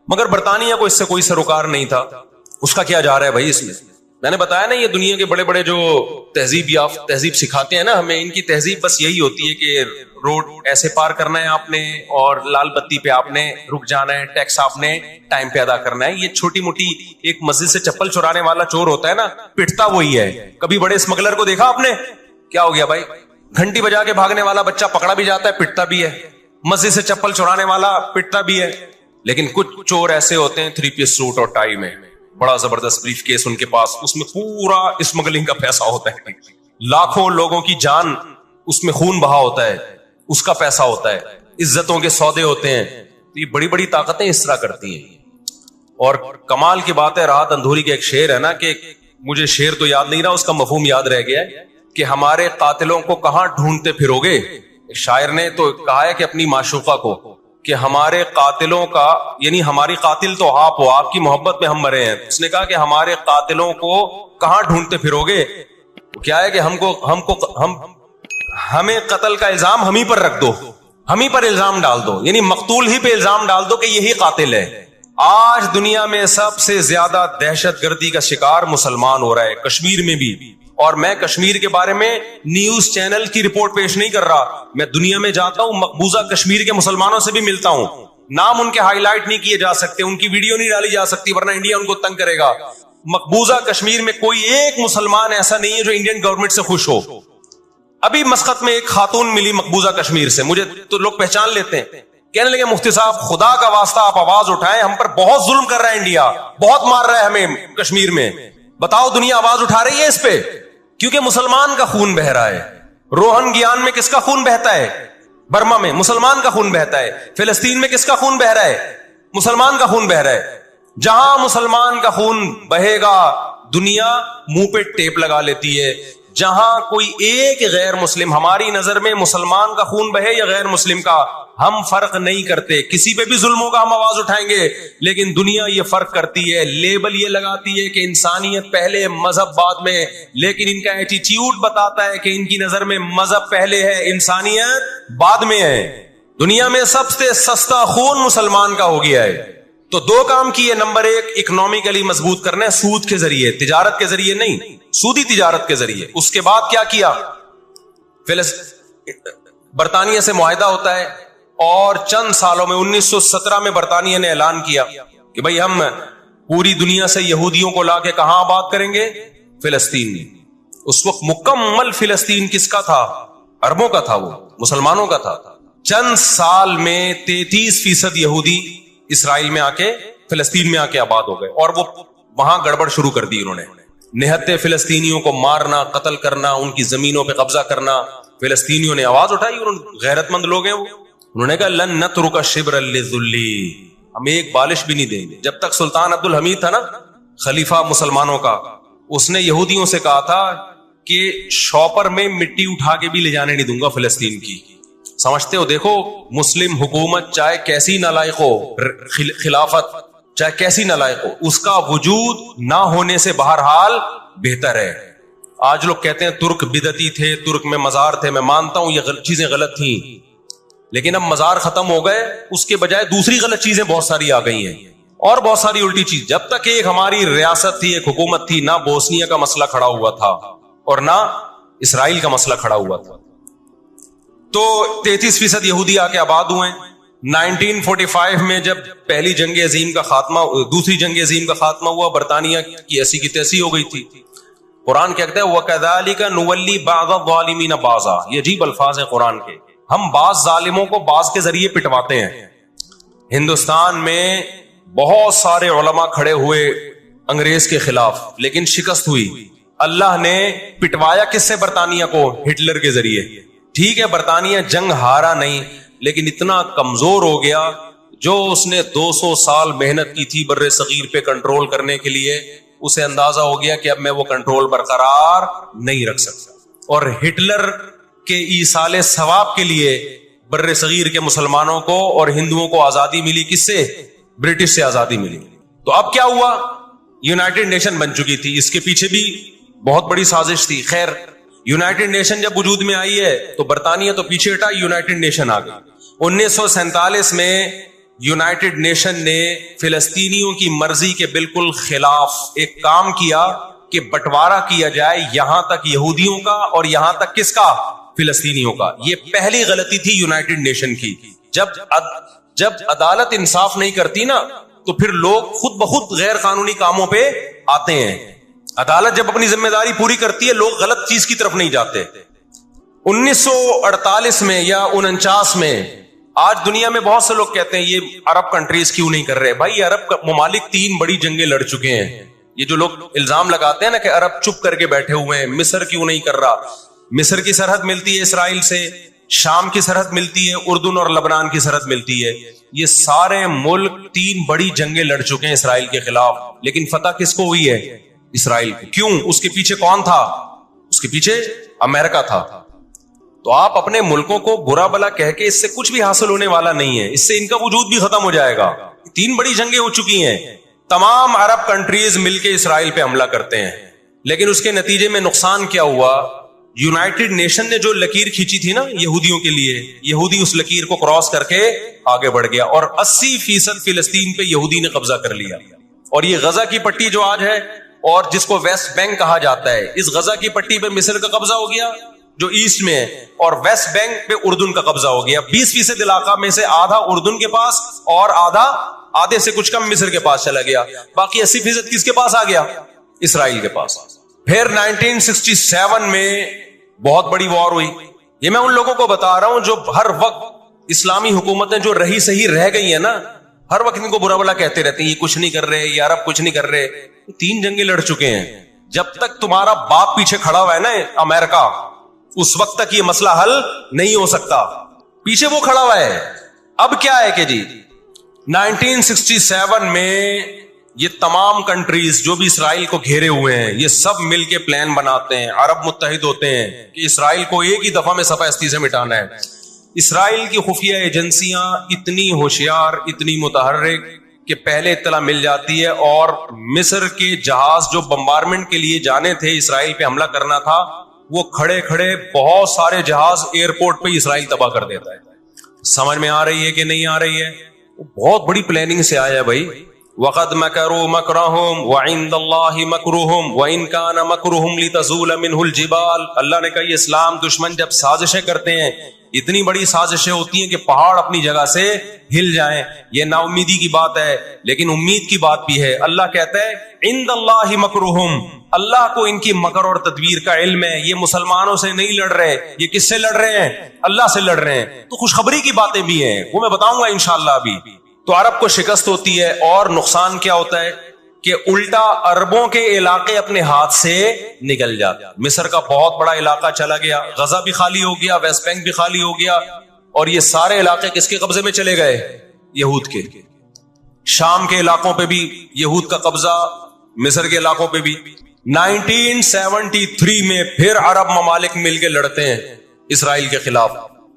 مگر برطانیہ کو اس سے کوئی سروکار نہیں تھا. اس کا کیا جا رہا ہے بھائی اس میں نے بتایا نا, یہ دنیا کے بڑے بڑے جو تہذیب سکھاتے ہیں نا ہمیں, ان کی تہذیب بس یہی ہوتی ہے کہ روڈ ایسے پار کرنا ہے آپ نے, اور لال بتی پہ آپ نے رک جانا ہے, ٹیکس آپ نے ٹائم پہ ادا کرنا ہے. یہ چھوٹی موٹی, ایک مسجد سے چپل چرانے والا چور ہوتا ہے نا, پٹتا وہی ہے. کبھی بڑے اسمگلر کو دیکھا آپ نے؟ کیا ہو گیا بھائی, گھنٹی بجا کے بھاگنے والا بچہ پکڑا بھی جاتا ہے, پٹتا بھی ہے. مسجد سے چپل چرانے والا پٹتا بھی ہے. لیکن کچھ چور ایسے ہوتے ہیں 3 پیس سوٹ اور ٹائی میں, بڑا زبردست بریف کیس ان کے پاس, اس میں پورا اسمگلنگ کا پیسہ ہوتا ہے, لاکھوں لوگوں کی جان اس میں خون بہا ہوتا ہے, اس کا پیسہ ہوتا ہے, عزتوں کے سودے ہوتے ہیں. یہ بڑی بڑی طاقتیں اس طرح کرتی ہیں. اور کمال کی بات ہے, راحت اندھوری کے ایک شعر ہے نا, کہ مجھے شعر تو یاد نہیں رہا, اس کا مفہوم یاد رہ گیا ہے کہ ہمارے قاتلوں کو کہاں ڈھونڈتے پھرو گے. شاعر نے تو کہا ہے کہ اپنی معشوقہ کو, کہ ہمارے قاتلوں کا, یعنی ہماری قاتل تو آپ ہو, آپ کی محبت میں ہم مرے ہیں. اس نے کہا کہ ہمارے قاتلوں کو کہاں ڈھونڈتے پھرو گے. کیا ہے کہ ہمیں قتل کا الزام ہم ہی پر رکھ دو, ہم ہی پر الزام ڈال دو, یعنی مقتول ہی پہ الزام ڈال دو کہ یہی قاتل ہے. آج دنیا میں سب سے زیادہ دہشت گردی کا شکار مسلمان ہو رہا ہے, کشمیر میں بھی, اور میں کشمیر کے بارے میں نیوز چینل کی رپورٹ پیش نہیں کر رہا, میں دنیا میں جاتا ہوں, مقبوضہ کشمیر کے مسلمانوں سے بھی ملتا ہوں, نام ان کے ہائی لائٹ نہیں کیے جا سکتے, ان کی ویڈیو نہیں ڈالی جا سکتی ورنہ انڈیا ان کو تنگ کرے گا. مقبوضہ کشمیر میں کوئی ایک مسلمان ایسا نہیں ہے جو انڈین گورنمنٹ سے خوش ہو. ابھی مسقط میں ایک خاتون ملی مقبوضہ کشمیر سے, مجھے تو لوگ پہچان لیتے ہیں, کہنے لگے مفتی صاحب خدا کا واسطہ آپ آواز اٹھائیں, ہم پر بہت ظلم کر رہا ہے انڈیا, بہت مار رہا ہے ہمیں کشمیر میں, بتاؤ دنیا آواز اٹھا رہی ہے اس پہ, کیونکہ مسلمان کا خون بہ رہا ہے. روہن گیان میں کس کا خون بہتا ہے؟ برما میں مسلمان کا خون بہتا ہے. فلسطین میں کس کا خون بہ رہا ہے؟ مسلمان کا خون بہ رہا ہے. جہاں مسلمان کا خون بہے گا دنیا منہ پہ ٹیپ لگا لیتی ہے. جہاں کوئی ایک غیر مسلم, ہماری نظر میں مسلمان کا خون بہے یا غیر مسلم کا, ہم فرق نہیں کرتے, کسی پہ بھی ظلم ہوگا ہم آواز اٹھائیں گے, لیکن دنیا یہ فرق کرتی ہے, لیبل یہ لگاتی ہے کہ انسانیت پہلے مذہب بعد میں, لیکن ان کا ایٹیٹیوڈ بتاتا ہے کہ ان کی نظر میں مذہب پہلے ہے, انسانیت بعد میں ہے. دنیا میں سب سے سستا خون مسلمان کا ہو گیا ہے. تو دو کام کیے, نمبر ایک اکنامکلی مضبوط کرنا ہے سود کے ذریعے, تجارت کے ذریعے نہیں, سودی تجارت کے ذریعے. اس کے بعد کیا کیا؟ برطانیہ سے معاہدہ ہوتا ہے اور چند سالوں میں 1917 میں برطانیہ نے اعلان کیا کہ بھئی ہم پوری دنیا سے یہودیوں کو لا کے کہاں آباد کریں گے؟ فلسطین. اس وقت مکمل فلسطین کس کا تھا؟ عربوں کا تھا, وہ مسلمانوں کا تھا. چند سال میں 33% یہودی اسرائیل میں آ کے فلسطین میں آ کے آباد ہو گئے, اور وہ وہاں گڑبڑ شروع کر دی انہوں نے. نہتے فلسطینیوں کو مارنا, قتل کرنا, ان کی زمینوں پہ قبضہ کرنا. فلسطینیوں نے آواز اٹھائی, غیرت مند لوگ ہیں وہ, انہوں نے کہا لن نترک شبرا للذلی, ہم ایک بالش بھی نہیں دیں گے. جب تک سلطان عبد الحمید تھا نا, خلیفہ مسلمانوں کا, اس نے یہودیوں سے کہا تھا کہ شاپر میں مٹی اٹھا کے بھی لے جانے نہیں دوں گا فلسطین کی. سمجھتے ہو, دیکھو مسلم حکومت چاہے کیسی نالائق ہو, خلافت چاہے کیسی نالائق ہو, اس کا وجود نہ ہونے سے بہرحال بہتر ہے. آج لوگ کہتے ہیں ترک بدعتی تھے, ترک میں مزار تھے, میں مانتا ہوں یہ چیزیں غلط تھیں, لیکن اب مزار ختم ہو گئے, اس کے بجائے دوسری غلط چیزیں بہت ساری آ گئی ہیں, اور بہت ساری الٹی چیز. جب تک ایک ہماری ریاست تھی, ایک حکومت تھی, نہ بوسنیا کا مسئلہ کھڑا ہوا تھا اور نہ اسرائیل کا مسئلہ کھڑا ہوا تھا. تو 33% یہودی آ کے آباد ہوئے. 1945 میں جب پہلی جنگ عظیم کا خاتمہ, دوسری جنگ عظیم کا خاتمہ ہوا, برطانیہ کی ایسی کی تیسی ہو گئی تھی. قرآن کہتا ہے وَكَذَلِكَ نُوَلِّي بَعْضَ الظَّالِمِينَ بَعْضًا, یہ عجیب الفاظ ہیں قرآن کے, ہم بعض ظالموں کو بعض کے ذریعے پٹواتے ہیں. ہندوستان میں بہت سارے علماء کھڑے ہوئے انگریز کے خلاف, لیکن شکست ہوئی. اللہ نے پٹوایا کس سے؟ برطانیہ کو, ہٹلر کے ذریعے. ٹھیک ہے برطانیہ جنگ ہارا نہیں, لیکن اتنا کمزور ہو گیا, جو اس نے 200 سال محنت کی تھی بر صغیر پہ کنٹرول کرنے کے لیے, اسے اندازہ ہو گیا کہ اب میں وہ کنٹرول برقرار نہیں رکھ سکتا. اور ہٹلر کے ایصال ثواب کے لیے بر صغیر کے مسلمانوں کو اور ہندوؤں کو آزادی ملی, کس سے؟ برٹش سے آزادی ملی. تو اب کیا ہوا؟ یونائٹڈ نیشن بن چکی تھی, اس کے پیچھے بھی بہت بڑی سازش تھی. خیر یونائٹڈ نیشن جب وجود میں آئی ہے تو برطانیہ تو پیچھے ہٹا, یونائٹڈ نیشن آ گئی. 1947 میں یونائٹڈ نیشن نے فلسطینیوں کی مرضی کے بالکل خلاف ایک کام کیا کہ بٹوارا کیا جائے, یہاں تک یہودیوں کا اور یہاں تک کس کا؟ فلسطینیوں کا. یہ پہلی غلطی تھی یونائٹڈ نیشن کی. جب عدالت انصاف نہیں کرتی نا, تو پھر لوگ خود بخود غیر قانونی کاموں پہ آتے ہیں. عدالت جب اپنی ذمہ داری پوری کرتی ہے, لوگ غلط چیز کی طرف نہیں جاتے. 1948 میں یا 49 میں, آج دنیا میں بہت سے لوگ کہتے ہیں یہ عرب کنٹریز کیوں نہیں کر رہے. بھائی عرب ممالک 3 بڑی جنگیں لڑ چکے ہیں. یہ جو لوگ الزام لگاتے ہیں نا کہ عرب چپ کر کے بیٹھے ہوئے ہیں, مصر کیوں نہیں کر رہا. مصر کی سرحد ملتی ہے اسرائیل سے, شام کی سرحد ملتی ہے, اردن اور لبنان کی سرحد ملتی ہے. یہ سارے ملک 3 بڑی جنگیں لڑ چکے ہیں اسرائیل کے خلاف, لیکن فتح کس کو ہوئی ہے؟ اسرائیل کو. کیوں؟ اس کے پیچھے کون تھا؟ اس کے پیچھے امریکہ تھا. تو آپ اپنے ملکوں کو برا بلا کہہ کے اس سے کچھ بھی حاصل ہونے والا نہیں ہے, اس سے ان کا وجود بھی ختم ہو جائے گا. 3 بڑی جنگیں ہو چکی ہیں, تمام عرب کنٹریز مل کے اسرائیل پہ حملہ کرتے ہیں, لیکن اس کے نتیجے میں نقصان کیا ہوا؟ یونائٹڈ نیشن نے جو لکیر کھینچی تھی نا یہودیوں کے لیے, یہودی اس لکیر کو کراس کر کے آگے بڑھ گیا, اور 80% فلسطین پہ یہودی نے قبضہ کر لیا. اور یہ غزہ کی پٹی جو آج ہے, اور جس کو ویسٹ بینک کہا جاتا ہے، اس غزہ کی پٹی پہ مصر کا قبضہ ہو گیا جو ایسٹ میں ہے، اور ویسٹ بینک پہ اردن کا قبضہ ہو گیا. 20% علاقہ میں سے آدھا اردن کے پاس اور آدھے سے کچھ کم مصر کے پاس چلا گیا. باقی 80% کس کے پاس آ گیا؟ اسرائیل کے پاس. پھر 1967 میں بہت بڑی وار ہوئی. یہ میں ان لوگوں کو بتا رہا ہوں جو ہر وقت اسلامی حکومتیں جو رہی صحیح رہ گئی ہیں نا، ہر وقت ان کو برا بلا کہتے رہتے ہیں، یہ کچھ نہیں کر رہے، یہ عرب کچھ نہیں کر رہے. 3 جنگیں لڑ چکے ہیں. جب تک تمہارا باپ پیچھے کھڑا ہوا ہے نا امریکہ، اس وقت تک یہ مسئلہ حل نہیں ہو سکتا. پیچھے وہ کھڑا ہوا ہے. اب کیا ہے کہ جی 1967 میں یہ تمام کنٹریز جو بھی اسرائیل کو گھیرے ہوئے ہیں، یہ سب مل کے پلان بناتے ہیں، عرب متحد ہوتے ہیں کہ اسرائیل کو ایک ہی دفعہ میں صفحہ ہستی سے مٹانا ہے. اسرائیل کی خفیہ ایجنسیاں اتنی ہوشیار، اتنی متحرک کہ پہلے اطلاع مل جاتی ہے، اور مصر کے جہاز جو بمبارمنٹ کے لیے جانے تھے، اسرائیل پہ حملہ کرنا تھا، وہ کھڑے کھڑے بہت سارے جہاز ایئرپورٹ پہ اسرائیل تباہ کر دیتا ہے. سمجھ میں آ رہی ہے کہ نہیں آ رہی ہے؟ بہت بڑی پلاننگ سے آیا بھائی. وَقَدْ مَكَرُوا مَكْرَهُمْ وَعِنْدَ اللَّهِ مَكْرُهُمْ وَإِنْ كَانَ مَكْرُهُمْ لِتَزُولَ مِنْهُ الْجِبَالُ. اللہ نے کہا یہ اسلام دشمن جب سازشیں کرتے ہیں، اتنی بڑی سازشیں ہوتی ہیں کہ پہاڑ اپنی جگہ سے ہل جائیں. یہ نا امیدی کی بات ہے، لیکن امید کی بات بھی ہے. اللہ کہتا ہے عند اللہ مکرہم، اللہ کو ان کی مکر اور تدبیر کا علم ہے. یہ مسلمانوں سے نہیں لڑ رہے، یہ کس سے لڑ رہے ہیں؟ اللہ سے لڑ رہے ہیں. تو خوشخبری کی باتیں بھی ہیں، وہ میں بتاؤں گا انشاءاللہ ابھی. تو عرب کو شکست ہوتی ہے، اور نقصان کیا ہوتا ہے کہ الٹا عربوں کے علاقے اپنے ہاتھ سے نکل جاتے. مصر کا بہت بڑا علاقہ چلا گیا، غزہ بھی خالی ہو گیا، ویسٹ بینک بھی خالی ہو گیا، اور یہ سارے علاقے کس کے قبضے میں چلے گئے؟ یہود کے. شام کے علاقوں پہ بھی یہود کا قبضہ، مصر کے علاقوں پہ بھی. 1973 میں پھر عرب ممالک مل کے لڑتے ہیں اسرائیل کے خلاف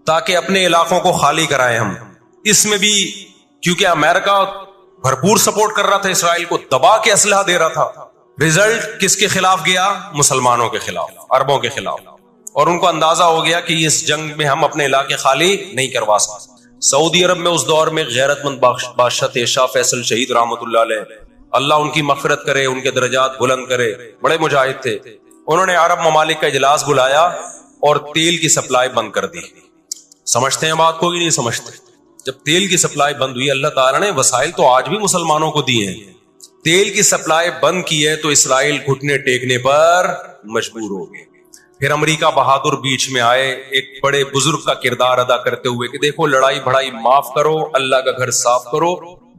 تاکہ اپنے علاقوں کو خالی کرائیں ہم. اس میں بھی کیونکہ امریکہ بھرپور سپورٹ کر رہا تھا اسرائیل کو، دبا کے اسلحہ دے رہا تھا. رزلٹ کس کے خلاف گیا؟ مسلمانوں کے خلاف، عربوں کے خلاف. اور ان کو اندازہ ہو گیا کہ اس جنگ میں ہم اپنے علاقے خالی نہیں کروا سکتے. سعودی عرب میں اس دور میں غیرت مند بادشاہ تھے شاہ فیصل شہید رحمۃ اللہ علیہ، اللہ ان کی مغفرت کرے، ان کے درجات بلند کرے. بڑے مجاہد تھے. انہوں نے عرب ممالک کا اجلاس بلایا اور تیل کی سپلائی بند کر دی. سمجھتے ہیں بات کو کہ نہیں سمجھتے؟ جب تیل کی سپلائی بند ہوئی، اللہ تعالیٰ نے وسائل تو آج بھی مسلمانوں کو دیے ہیں، تیل کی سپلائی بند کی ہے تو اسرائیل گھٹنے ٹیکنے پر مجبور ہو گئے. پھر امریکہ بہادر بیچ میں آئے ایک بڑے بزرگ کا کردار ادا کرتے ہوئے کہ دیکھو لڑائی بھڑائی معاف کرو، اللہ کا گھر صاف کرو،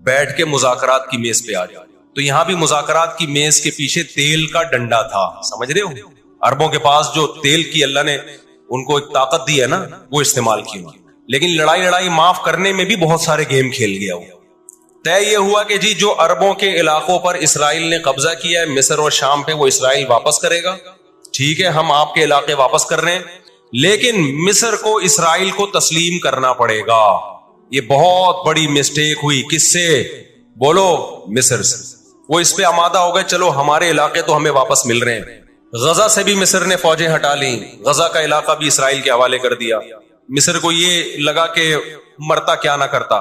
بیٹھ کے مذاکرات کی میز پہ آ جاؤ. تو یہاں بھی مذاکرات کی میز کے پیچھے تیل کا ڈنڈا تھا. سمجھ رہے ہو؟ عربوں کے پاس جو تیل کی اللہ نے ان کو ایک طاقت دی ہے نا، وہ استعمال کی. لیکن لڑائی معاف کرنے میں بھی بہت سارے گیم کھیل گیا. طے یہ ہوا کہ جی جو عربوں کے علاقوں پر اسرائیل نے قبضہ کیا ہے مصر اور شام پہ، وہ اسرائیل واپس کرے گا. ٹھیک ہے، ہم آپ کے علاقے واپس کر رہے ہیں، لیکن مصر کو اسرائیل کو تسلیم کرنا پڑے گا. یہ بہت بڑی مسٹیک ہوئی. کس سے؟ بولو، مصر سے. وہ اس پہ آمادہ ہو گئے، چلو ہمارے علاقے تو ہمیں واپس مل رہے ہیں. غزہ سے بھی مصر نے فوجیں ہٹا لی، غزہ کا علاقہ بھی اسرائیل کے حوالے کر دیا. مصر کو یہ لگا کہ مرتا کیا نہ کرتا.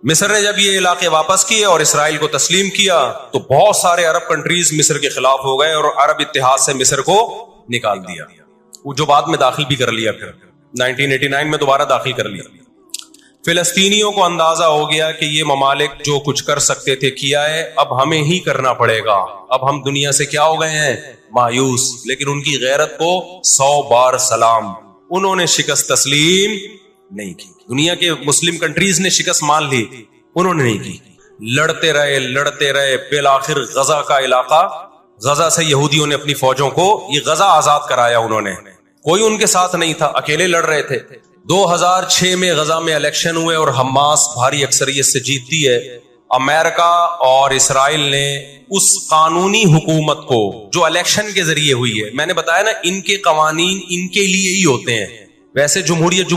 مصر نے جب یہ علاقے واپس کیے اور اسرائیل کو تسلیم کیا تو بہت سارے عرب کنٹریز مصر کے خلاف ہو گئے اور عرب اتحاد سے مصر کو نکال دیا. وہ جو بعد میں داخل بھی کر لیا، پھر 1989 میں دوبارہ داخل کر لیا. فلسطینیوں کو اندازہ ہو گیا کہ یہ ممالک جو کچھ کر سکتے تھے کیا ہے، اب ہمیں ہی کرنا پڑے گا. اب ہم دنیا سے کیا ہو گئے ہیں؟ مایوس. لیکن ان کی غیرت کو 100 بار سلام. انہوں نے شکست تسلیم نہیں کی. دنیا کے مسلم کنٹریز نے شکست مان لی، انہوں نے نہیں کی. لڑتے رہے بالآخر غزہ کا علاقہ، غزہ سے یہودیوں نے اپنی فوجوں کو یہ غزہ آزاد کرایا. انہوں نے، کوئی ان کے ساتھ نہیں تھا، اکیلے لڑ رہے تھے. 2006 میں غزہ میں الیکشن ہوئے اور حماس بھاری اکثریت سے جیتتی ہے. امریکہ اور اسرائیل نے اس قانونی حکومت کو جو الیکشن کے ذریعے ہوئی ہے، میں نے بتایا نا ان کے قوانین ان کے لیے ہی ہوتے ہیں. ویسے جمہوریت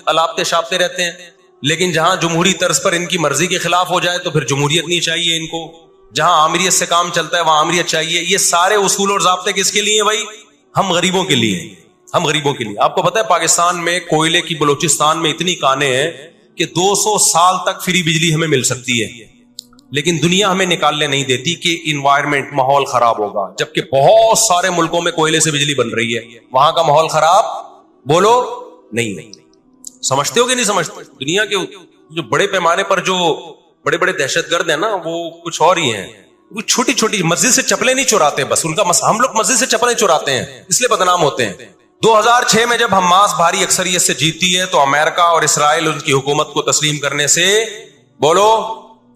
الاپتے شاپتے رہتے ہیں، لیکن جہاں جمہوری طرز پر ان کی مرضی کے خلاف ہو جائے تو پھر جمہوریت نہیں چاہیے ان کو. جہاں آمریت سے کام چلتا ہے وہاں آمریت چاہیے. یہ سارے اصول اور ضابطے کس کے لیے بھائی؟ ہم غریبوں کے لیے. ہم غریبوں کے لیے. آپ کو پتا ہے پاکستان میں کوئلے کی بلوچستان میں اتنی کانیں ہیں کہ 200 سال تک فری بجلی ہمیں مل سکتی ہے. لیکن دنیا ہمیں نکالنے نہیں دیتی کہ انوائرمنٹ ماحول خراب ہوگا، جبکہ بہت سارے ملکوں میں کوئلے سے بجلی بن رہی ہے، وہاں کا ماحول خراب بولو نہیں۔ سمجھتے ہو کہ نہیں سمجھتے؟ دنیا کے جو بڑے پیمانے پر جو بڑے بڑے دہشت گرد ہیں نا، وہ کچھ اور ہی ہیں، وہ چھوٹی چھوٹی مسجد سے چپلیں نہیں چراتے، بس ان کا ہم لوگ مسجد سے چپلیں چراتے ہیں اس لیے بدنام ہوتے ہیں۔ 2006 میں جب حماس بھاری اکثریت سے جیتی ہے تو امریکہ اور اسرائیل ان کی حکومت کو تسلیم کرنے سے بولو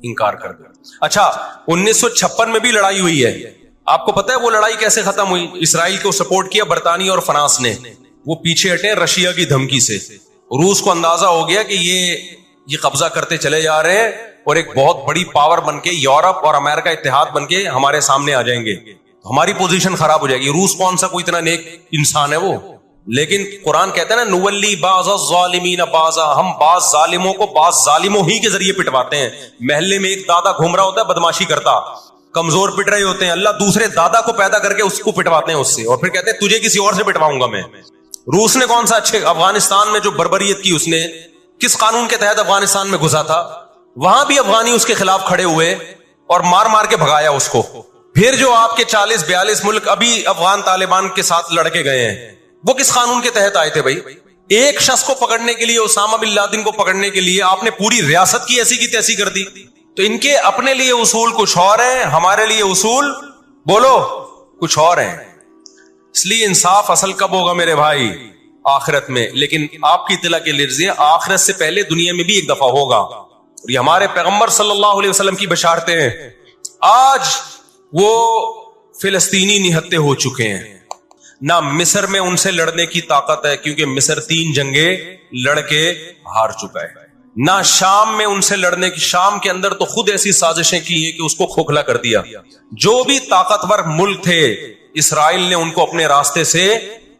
انکار کر دیا۔ اچھا 1956 میں بھی لڑائی ہوئی ہے، آپ کو پتا ہے وہ لڑائی کیسے ختم ہوئی؟ اسرائیل کو سپورٹ کیا برطانیہ اور فرانس نے، وہ پیچھے ہٹے رشیا کی دھمکی سے۔ روس کو اندازہ ہو گیا کہ یہ قبضہ کرتے چلے جا رہے ہیں اور ایک بہت بڑی پاور بن کے یورپ اور امریکہ اتحاد بن کے ہمارے سامنے آ جائیں گے، ہماری پوزیشن خراب ہو جائے گی۔ روس کون سا کوئی اتنا نیک انسان ہے وہ، لیکن قرآن کہتا ہے نا نولی بعض الظالمین بعضا، ہم بعض ظالموں کو بعض ظالموں ہی کے ذریعے پٹواتے ہیں۔ محلے میں ایک دادا گھوم رہا ہوتا ہے بدماشی کرتا، کمزور پٹ رہے ہوتے ہیں، اللہ دوسرے دادا کو پیدا کر کے اس کو پٹواتے ہیں اس سے، اور پھر کہتے ہیں تجھے کسی اور سے پٹواؤں گا میں۔ روس نے کون سا اچھے، افغانستان میں جو بربریت کی اس نے کس قانون کے تحت افغانستان میں گھسا تھا، وہاں بھی افغانی اس کے خلاف کھڑے ہوئے اور مار مار کے بھگایا اس کو۔ پھر جو آپ کے 40-42 ملک ابھی افغان طالبان کے ساتھ لڑ کے گئے ہیں، وہ کس قانون کے تحت آئے تھے بھائی؟ ایک شخص کو پکڑنے کے لیے، اسامہ بن لادن کو پکڑنے کے لیے آپ نے پوری ریاست کی ایسی کی تیسی کر دی۔ تو ان کے اپنے لیے اصول کچھ اور ہیں، ہمارے لیے اصول بولو کچھ اور ہیں۔ اس لیے انصاف اصل کب ہوگا میرے بھائی؟ آخرت میں۔ لیکن آپ کی اطلاع کے لیے آخرت سے پہلے دنیا میں بھی ایک دفعہ ہوگا، اور یہ ہمارے پیغمبر صلی اللہ علیہ وسلم کی بشارتیں ہیں۔ آج وہ فلسطینی نہتے ہو چکے ہیں، نہ مصر میں ان سے لڑنے کی طاقت ہے کیونکہ مصر 3 جنگیں لڑ کے ہار چکا ہے، نہ شام میں ان سے لڑنے کی، شام کے اندر تو خود ایسی سازشیں کی ہیں کہ اس کو کھوکھلا کر دیا۔ جو بھی طاقتور ملک تھے اسرائیل نے ان کو اپنے راستے سے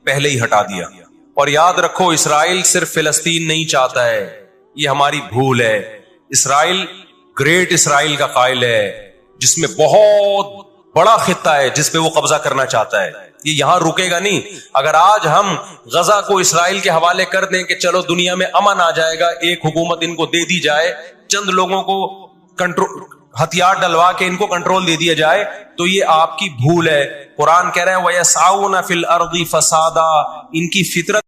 پہلے ہی ہٹا دیا۔ اور یاد رکھو اسرائیل صرف فلسطین نہیں چاہتا ہے، یہ ہماری بھول ہے۔ اسرائیل گریٹ اسرائیل کا قائل ہے جس میں بہت بڑا خطہ ہے جس پہ وہ قبضہ کرنا چاہتا ہے، یہ یہاں رکے گا نہیں۔ اگر آج ہم غزہ کو اسرائیل کے حوالے کر دیں کہ چلو دنیا میں امن آ جائے گا، ایک حکومت ان کو دے دی جائے، چند لوگوں کو کنٹرول ہتھیار ڈلوا کے ان کو کنٹرول دے دیا جائے، تو یہ آپ کی بھول ہے۔ قرآن کہہ رہے ہیں وَيَسْعَوْنَ فِي الْأَرْضِ فَسَادًا، ان کی فطرت